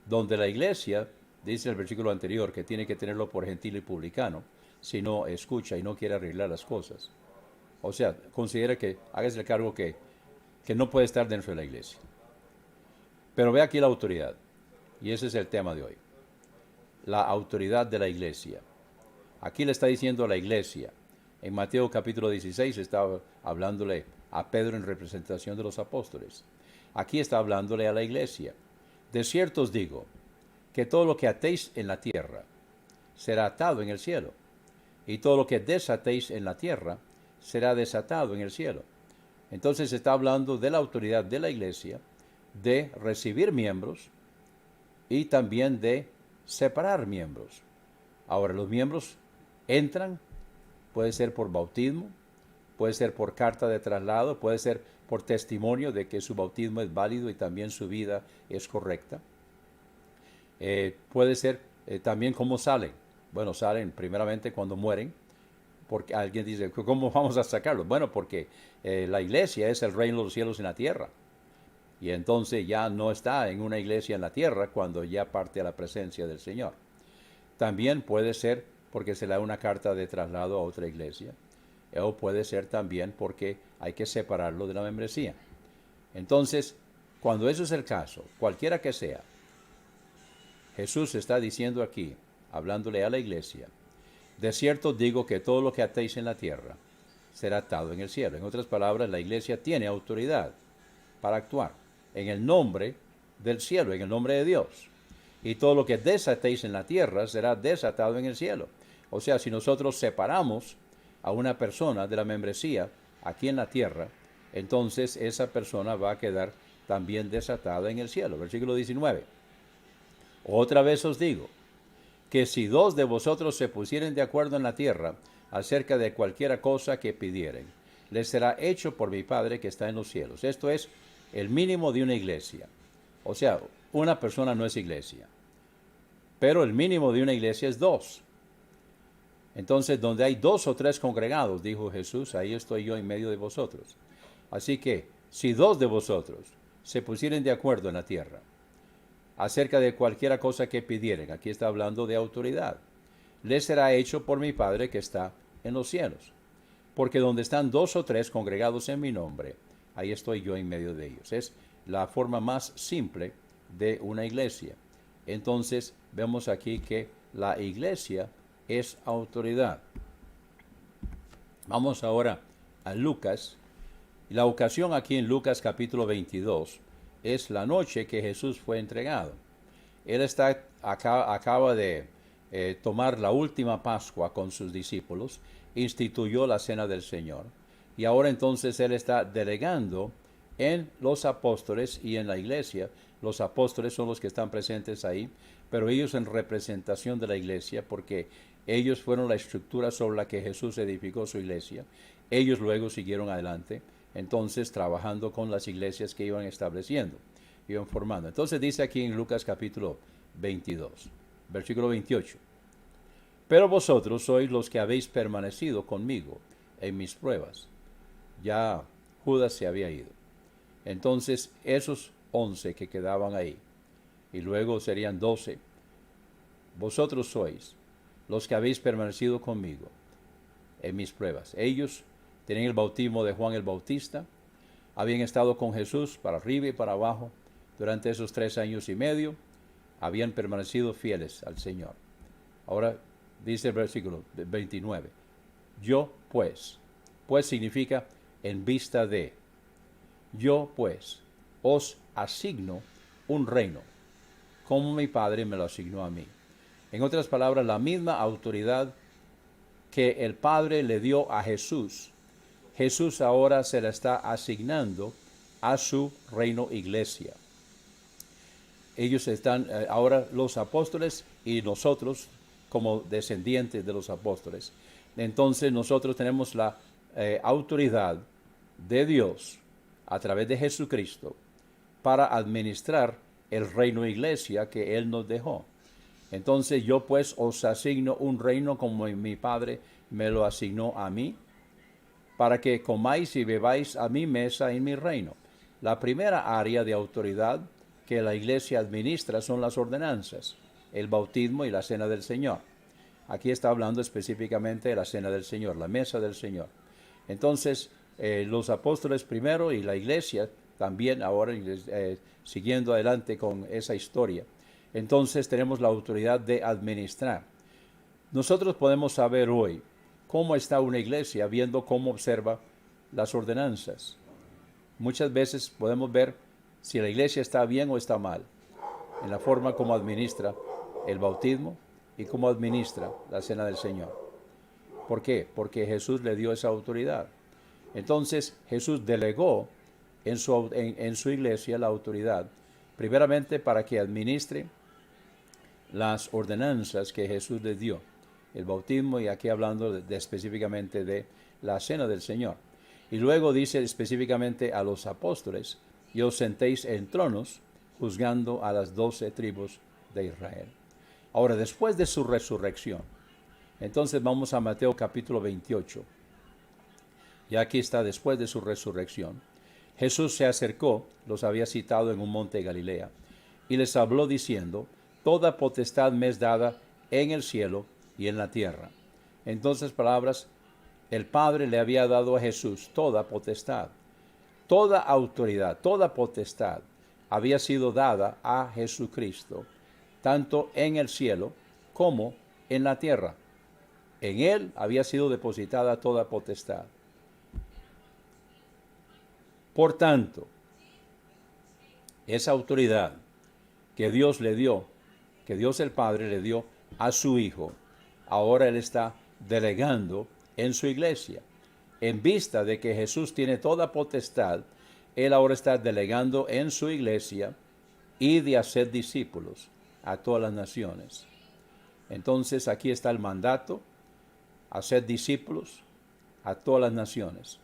donde la iglesia, dice el versículo anterior, que tiene que tenerlo por gentil y publicano, si no escucha y no quiere arreglar las cosas. O sea, considera que hágase el cargo que no puede estar dentro de la iglesia. Pero ve aquí la autoridad. Y ese es el tema de hoy. La autoridad de la iglesia. Aquí le está diciendo a la iglesia. En Mateo capítulo 16 está hablándole a Pedro en representación de los apóstoles. Aquí está hablándole a la iglesia. De cierto os digo que todo lo que atéis en la tierra será atado en el cielo. Y todo lo que desatéis en la tierra será desatado en el cielo. Entonces está hablando de la autoridad de la iglesia, de recibir miembros y también de separar miembros. Ahora, los miembros Entran, puede ser por bautismo, puede ser por carta de traslado, puede ser por testimonio de que su bautismo es válido y también su vida es correcta. Puede ser también cómo salen. Bueno, salen primeramente cuando mueren, porque alguien dice, ¿cómo vamos a sacarlos? Bueno, porque la iglesia es el reino de los cielos en la tierra. Y entonces ya no está en una iglesia en la tierra cuando ya parte a la presencia del Señor. También puede ser porque se le da una carta de traslado a otra iglesia. O puede ser también porque hay que separarlo de la membresía. Entonces, cuando eso es el caso, cualquiera que sea, Jesús está diciendo aquí, hablándole a la iglesia, de cierto digo que todo lo que atéis en la tierra será atado en el cielo. En otras palabras, la iglesia tiene autoridad para actuar en el nombre del cielo, en el nombre de Dios. Y todo lo que desatéis en la tierra será desatado en el cielo. O sea, si nosotros separamos a una persona de la membresía aquí en la tierra, entonces esa persona va a quedar también desatada en el cielo. Versículo 19. Otra vez os digo, que si dos de vosotros se pusieren de acuerdo en la tierra acerca de cualquiera cosa que pidieren, les será hecho por mi Padre que está en los cielos. Esto es el mínimo de una iglesia. O sea, una persona no es iglesia, pero el mínimo de una iglesia es dos. Entonces, donde hay dos o tres congregados, dijo Jesús, ahí estoy yo en medio de vosotros. Así que, si dos de vosotros se pusieren de acuerdo en la tierra, acerca de cualquiera cosa que pidieren, aquí está hablando de autoridad, les será hecho por mi Padre que está en los cielos. Porque donde están dos o tres congregados en mi nombre, ahí estoy yo en medio de ellos. Es la forma más simple de una iglesia. Entonces, vemos aquí que la iglesia es autoridad. Vamos ahora a Lucas. La ocasión aquí en Lucas capítulo 22 es la noche que Jesús fue entregado. Él acaba de tomar la última Pascua con sus discípulos, instituyó la cena del Señor, y ahora entonces Él está delegando en los apóstoles y en la iglesia. Los apóstoles son los que están presentes ahí, pero ellos en representación de la iglesia, porque ellos fueron la estructura sobre la que Jesús edificó su iglesia. Ellos luego siguieron adelante, entonces trabajando con las iglesias que iban estableciendo, iban formando. Entonces dice aquí en Lucas capítulo 22, versículo 28. Pero vosotros sois los que habéis permanecido conmigo en mis pruebas. Ya Judas se había ido. Entonces esos 11 que quedaban ahí, y luego serían 12, vosotros sois los que habéis permanecido conmigo en mis pruebas. Ellos tenían el bautismo de Juan el Bautista, habían estado con Jesús para arriba y para abajo durante esos 3 años y medio, habían permanecido fieles al Señor. Ahora dice el versículo 29, yo pues significa en vista de, yo pues os asigno un reino, como mi Padre me lo asignó a mí. En otras palabras, la misma autoridad que el Padre le dio a Jesús, Jesús ahora se la está asignando a su reino iglesia. Ellos están, ahora los apóstoles y nosotros como descendientes de los apóstoles. Entonces nosotros tenemos la autoridad de Dios a través de Jesucristo para administrar el reino iglesia que Él nos dejó. Entonces yo pues os asigno un reino como mi Padre me lo asignó a mí, para que comáis y bebáis a mi mesa en mi reino. La primera área de autoridad que la iglesia administra son las ordenanzas, el bautismo y la cena del Señor. Aquí está hablando específicamente de la cena del Señor, la mesa del Señor. Entonces, los apóstoles primero y la iglesia también ahora siguiendo adelante con esa historia. Entonces tenemos la autoridad de administrar. Nosotros podemos saber hoy cómo está una iglesia viendo cómo observa las ordenanzas. Muchas veces podemos ver si la iglesia está bien o está mal en la forma como administra el bautismo y cómo administra la cena del Señor. ¿Por qué? Porque Jesús le dio esa autoridad. Entonces Jesús delegó en su iglesia la autoridad, primeramente para que administre las ordenanzas que Jesús les dio. el bautismo, y aquí hablando específicamente de la cena del Señor. Y luego dice específicamente a los apóstoles, y os sentéis en tronos, juzgando a las 12 tribus de Israel. Ahora, después de su resurrección, entonces vamos a Mateo capítulo 28. Y aquí está, después de su resurrección. Jesús se acercó, los había citado en un monte de Galilea, y les habló diciendo, toda potestad me es dada en el cielo y en la tierra. Entonces, palabras, el Padre le había dado a Jesús toda potestad, toda autoridad, toda potestad había sido dada a Jesucristo, tanto en el cielo como en la tierra. En él había sido depositada toda potestad. Por tanto, esa autoridad que Dios le dio, que Dios el Padre le dio a su Hijo, ahora Él está delegando en su iglesia. En vista de que Jesús tiene toda potestad, Él ahora está delegando en su iglesia y de hacer discípulos a todas las naciones. Entonces aquí está el mandato, hacer discípulos a todas las naciones.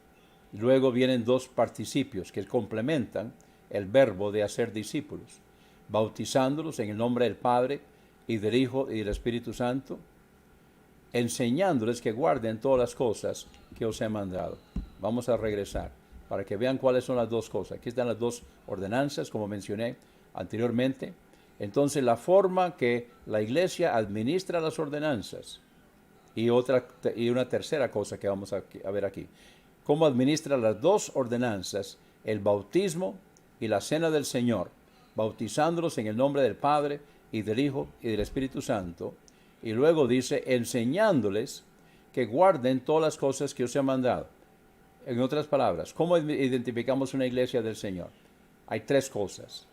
Luego vienen dos participios que complementan el verbo de hacer discípulos, bautizándolos en el nombre del Padre y del Hijo y del Espíritu Santo, enseñándoles que guarden todas las cosas que os he mandado. Vamos a regresar para que vean cuáles son las dos cosas. Aquí están las dos ordenanzas, como mencioné anteriormente. Entonces, la forma que la iglesia administra las ordenanzas, y una tercera cosa que vamos a ver aquí, cómo administra las dos ordenanzas, el bautismo y la cena del Señor, bautizándolos en el nombre del Padre y del Hijo y del Espíritu Santo, y luego dice, enseñándoles que guarden todas las cosas que os he mandado. En otras palabras, ¿cómo identificamos una iglesia del Señor? Hay tres cosas.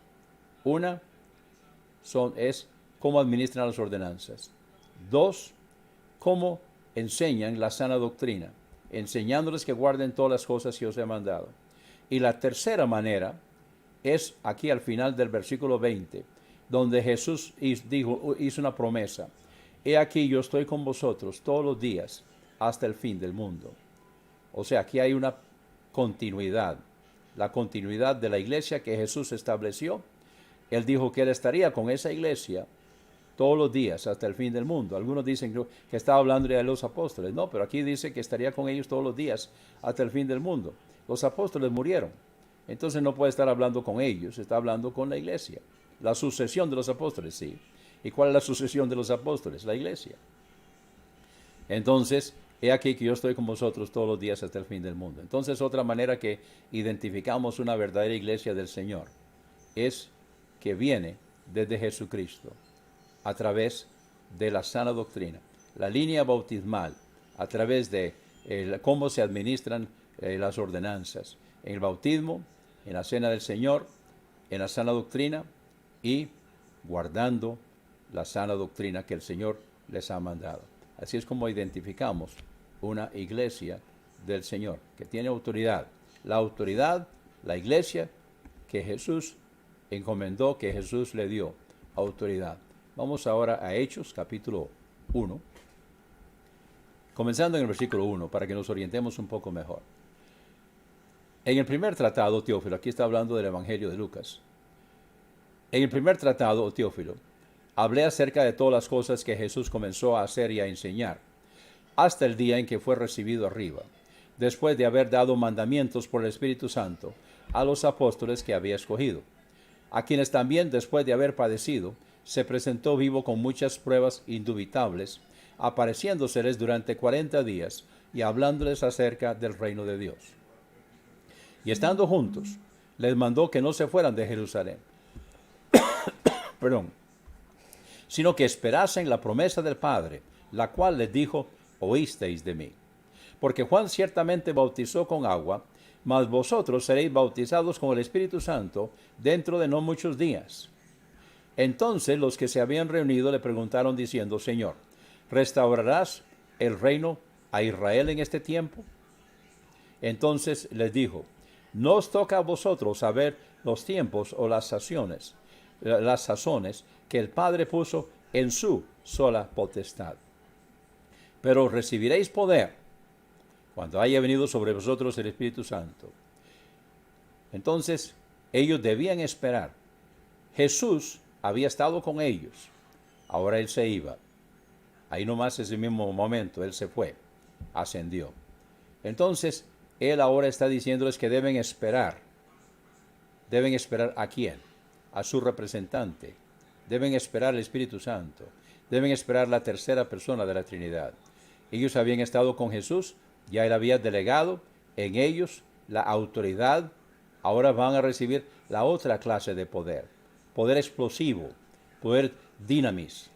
Una es cómo administran las ordenanzas. Dos, cómo enseñan la sana doctrina, enseñándoles que guarden todas las cosas que os he mandado. Y la tercera manera es aquí al final del versículo 20, donde Jesús hizo una promesa. He aquí yo estoy con vosotros todos los días hasta el fin del mundo. O sea, aquí hay una continuidad, la continuidad de la iglesia que Jesús estableció. Él dijo que Él estaría con esa iglesia todos los días hasta el fin del mundo. Algunos dicen que estaba hablando de los apóstoles. No, pero aquí dice que estaría con ellos todos los días hasta el fin del mundo. Los apóstoles murieron. Entonces no puede estar hablando con ellos, está hablando con la iglesia. La sucesión de los apóstoles, sí. ¿Y cuál es la sucesión de los apóstoles? La iglesia. Entonces, he aquí que yo estoy con vosotros todos los días hasta el fin del mundo. Entonces, otra manera que identificamos una verdadera iglesia del Señor es que viene desde Jesucristo, a través de la sana doctrina, la línea bautismal, a través de cómo se administran las ordenanzas, en el bautismo, en la cena del Señor, en la sana doctrina y guardando la sana doctrina que el Señor les ha mandado. Así es como identificamos una iglesia del Señor, que tiene autoridad. La autoridad, la iglesia que Jesús encomendó, que Jesús le dio autoridad. Vamos ahora a Hechos, capítulo 1, comenzando en el versículo 1, para que nos orientemos un poco mejor. En el primer tratado, Teófilo, aquí está hablando del Evangelio de Lucas. En el primer tratado, Teófilo, hablé acerca de todas las cosas que Jesús comenzó a hacer y a enseñar, hasta el día en que fue recibido arriba, después de haber dado mandamientos por el Espíritu Santo a los apóstoles que había escogido, a quienes también, después de haber padecido, se presentó vivo con muchas pruebas indubitables, apareciéndoseles durante 40 días y hablándoles acerca del reino de Dios. Y estando juntos, les mandó que no se fueran de Jerusalén, sino que esperasen la promesa del Padre, la cual les dijo, oísteis de mí. Porque Juan ciertamente bautizó con agua, mas vosotros seréis bautizados con el Espíritu Santo dentro de no muchos días. Entonces los que se habían reunido le preguntaron diciendo, Señor, ¿restaurarás el reino a Israel en este tiempo? Entonces les dijo, no os toca a vosotros saber los tiempos o las sazones que el Padre puso en su sola potestad. pero recibiréis poder cuando haya venido sobre vosotros el Espíritu Santo. Entonces, ellos debían esperar. Jesús había estado con ellos. Ahora Él se iba. Ahí nomás ese mismo momento, Él se fue, ascendió. Entonces, Él ahora está diciéndoles que deben esperar. ¿Deben esperar a quién? A su representante. Deben esperar al Espíritu Santo. Deben esperar la tercera persona de la Trinidad. Ellos habían estado con Jesús, ya Él había delegado en ellos la autoridad. Ahora van a recibir la otra clase de poder. Poder explosivo, poder dinamis.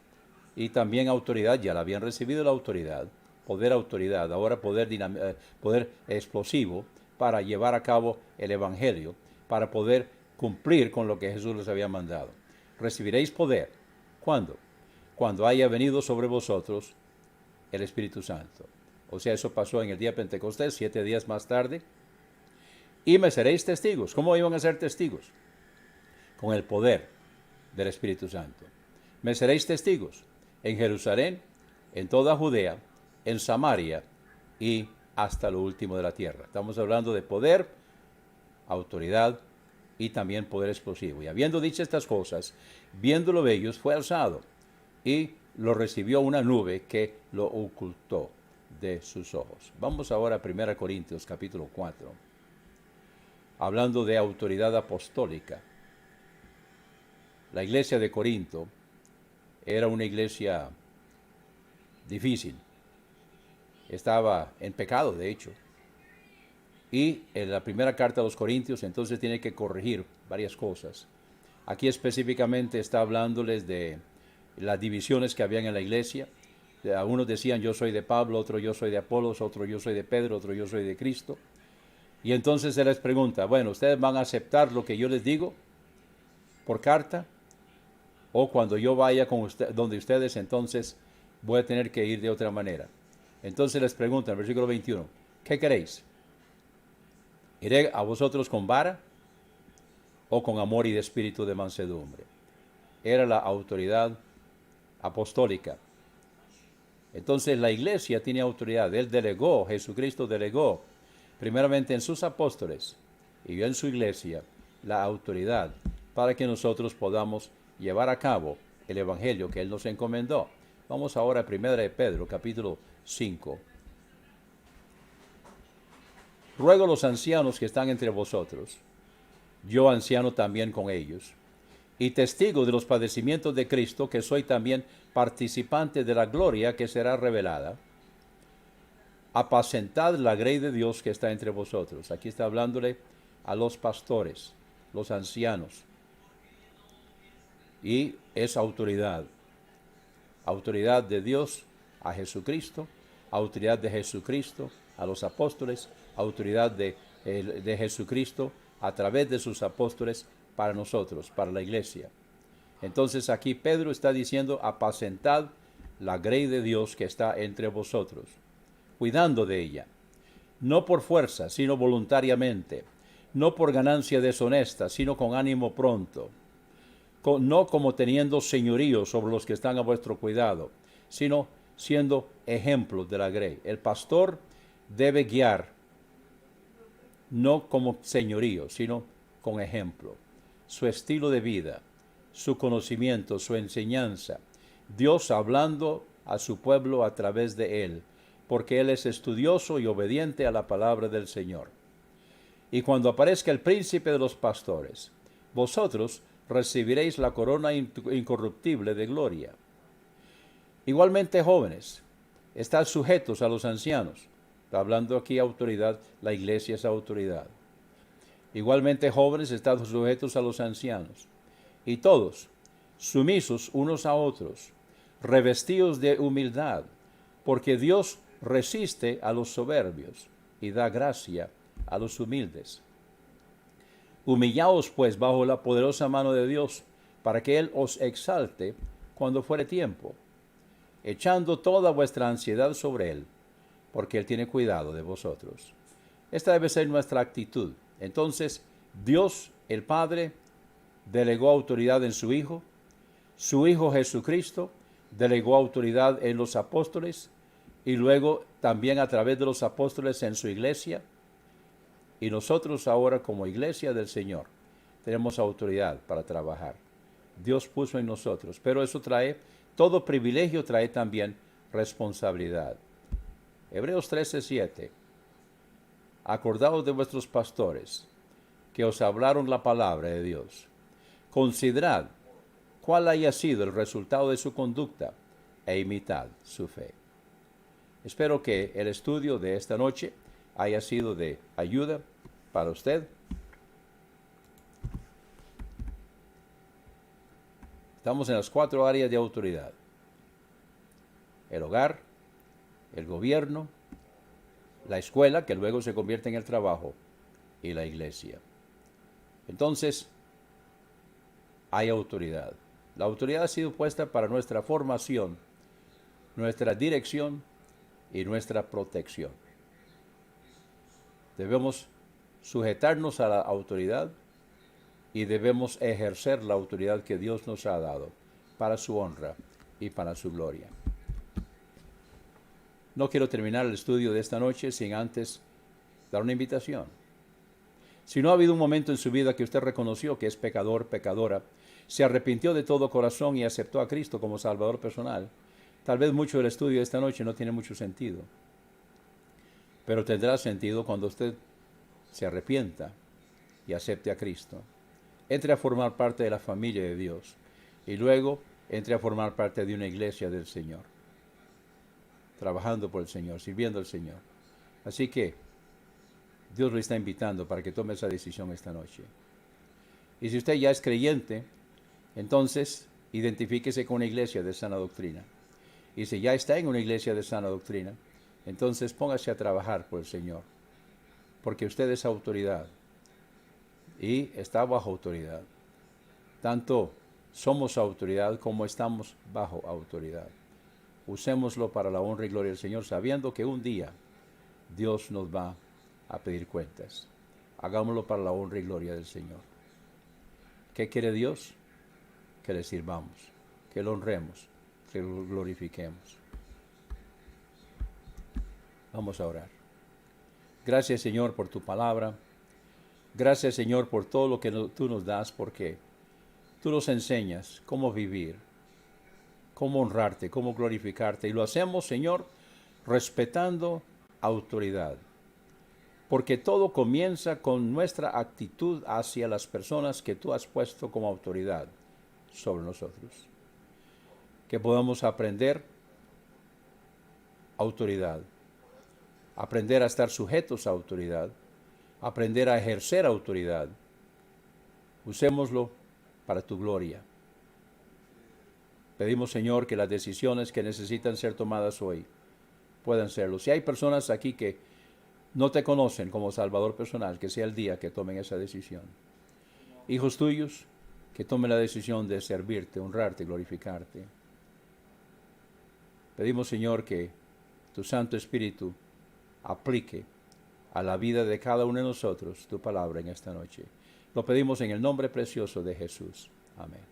Y también autoridad, ya la habían recibido la autoridad. Poder autoridad, ahora poder explosivo para llevar a cabo el Evangelio, para poder cumplir con lo que Jesús les había mandado. Recibiréis poder. ¿Cuándo? Cuando haya venido sobre vosotros el Espíritu Santo. O sea, eso pasó en el día de Pentecostés, 7 días más tarde. Y me seréis testigos. ¿Cómo iban a ser testigos? Con el poder del Espíritu Santo. Me seréis testigos en Jerusalén, en toda Judea, en Samaria y hasta lo último de la tierra. Estamos hablando de poder, autoridad y también poder explosivo. Y habiendo dicho estas cosas, viéndolo ellos, fue alzado y lo recibió una nube que lo ocultó de sus ojos. Vamos ahora a 1 Corintios capítulo 4, hablando de autoridad apostólica. La iglesia de Corinto era una iglesia difícil. Estaba en pecado, de hecho. Y en la primera carta a los Corintios, entonces tiene que corregir varias cosas. Aquí específicamente está hablándoles de las divisiones que habían en la iglesia. Algunos decían yo soy de Pablo, otro yo soy de Apolos, otro yo soy de Pedro, otro yo soy de Cristo. Y entonces se les pregunta, bueno, ¿ustedes van a aceptar lo que yo les digo por carta? O cuando yo vaya con donde ustedes, entonces voy a tener que ir de otra manera. Entonces les preguntan, versículo 21, ¿qué queréis? ¿Iré a vosotros con vara o con amor y de espíritu de mansedumbre? Era la autoridad apostólica. Entonces la iglesia tiene autoridad. Él delegó, Jesucristo delegó, primeramente en sus apóstoles y en su iglesia, la autoridad para que nosotros podamos llevar a cabo el evangelio que Él nos encomendó. Vamos ahora a 1 de Pedro, capítulo 5. Ruego a los ancianos que están entre vosotros, yo anciano también con ellos, y testigo de los padecimientos de Cristo, que soy también participante de la gloria que será revelada. Apacentad la grey de Dios que está entre vosotros. Aquí está hablándole a los pastores, los ancianos. Y es autoridad. Autoridad de Dios a Jesucristo, autoridad de Jesucristo a los apóstoles, autoridad de Jesucristo a través de sus apóstoles para nosotros, para la iglesia. Entonces aquí Pedro está diciendo, apacentad la grey de Dios que está entre vosotros, cuidando de ella, no por fuerza, sino voluntariamente, no por ganancia deshonesta, sino con ánimo pronto, no como teniendo señorío sobre los que están a vuestro cuidado, sino siendo ejemplos de la grey. El pastor debe guiar, no como señorío, sino con ejemplo. Su estilo de vida, su conocimiento, su enseñanza. Dios hablando a su pueblo a través de él, porque él es estudioso y obediente a la palabra del Señor. Y cuando aparezca el príncipe de los pastores, vosotros recibiréis la corona incorruptible de gloria. Igualmente, jóvenes, estad sujetos a los ancianos. Está hablando aquí autoridad, la iglesia es autoridad. Igualmente, jóvenes, estad sujetos a los ancianos. Y todos, sumisos unos a otros, revestidos de humildad, porque Dios resiste a los soberbios y da gracia a los humildes. Humillaos pues bajo la poderosa mano de Dios, para que Él os exalte cuando fuere tiempo, echando toda vuestra ansiedad sobre Él, porque Él tiene cuidado de vosotros. Esta debe ser nuestra actitud. Entonces, Dios, el Padre, delegó autoridad en su Hijo Jesucristo delegó autoridad en los apóstoles, y luego también a través de los apóstoles en su iglesia, y nosotros ahora como iglesia del Señor tenemos autoridad para trabajar. Dios puso en nosotros, pero eso trae, todo privilegio trae también responsabilidad. Hebreos 13:7. Acordaos de vuestros pastores, que os hablaron la palabra de Dios. Considerad cuál haya sido el resultado de su conducta e imitad su fe. Espero que el estudio de esta noche haya sido de ayuda para usted. Estamos en las 4 áreas de autoridad: el hogar, el gobierno, la escuela, que luego se convierte en el trabajo, y la iglesia. Entonces, hay autoridad. La autoridad ha sido puesta para nuestra formación, nuestra dirección y nuestra protección. Debemos sujetarnos a la autoridad y debemos ejercer la autoridad que Dios nos ha dado para su honra y para su gloria. No quiero terminar el estudio de esta noche sin antes dar una invitación. Si no ha habido un momento en su vida que usted reconoció que es pecador, pecadora, se arrepintió de todo corazón y aceptó a Cristo como Salvador personal, tal vez mucho del estudio de esta noche no tiene mucho sentido. Pero tendrá sentido cuando usted se arrepienta y acepte a Cristo. Entre a formar parte de la familia de Dios y luego entre a formar parte de una iglesia del Señor, trabajando por el Señor, sirviendo al Señor. Así que Dios lo está invitando para que tome esa decisión esta noche. Y si usted ya es creyente, entonces identifíquese con una iglesia de sana doctrina. Y si ya está en una iglesia de sana doctrina, entonces póngase a trabajar por el Señor, porque usted es autoridad y está bajo autoridad. Tanto somos autoridad como estamos bajo autoridad. Usémoslo para la honra y gloria del Señor, sabiendo que un día Dios nos va a pedir cuentas. Hagámoslo para la honra y gloria del Señor. ¿Qué quiere Dios? Que le sirvamos, que lo honremos, que lo glorifiquemos. Vamos a orar. Gracias, Señor, por tu palabra. Gracias, Señor, por todo lo que tú nos das, porque tú nos enseñas cómo vivir, cómo honrarte, cómo glorificarte. Y lo hacemos, Señor, respetando autoridad. Porque todo comienza con nuestra actitud hacia las personas que tú has puesto como autoridad sobre nosotros. Que podamos aprender autoridad, aprender a estar sujetos a autoridad, aprender a ejercer autoridad. Usémoslo para tu gloria. Pedimos, Señor, que las decisiones que necesitan ser tomadas hoy puedan serlo. Si hay personas aquí que no te conocen como Salvador personal, que sea el día que tomen esa decisión. Hijos tuyos, que tomen la decisión de servirte, honrarte, glorificarte. Pedimos, Señor, que tu Santo Espíritu aplique a la vida de cada uno de nosotros tu palabra en esta noche. Lo pedimos en el nombre precioso de Jesús. Amén.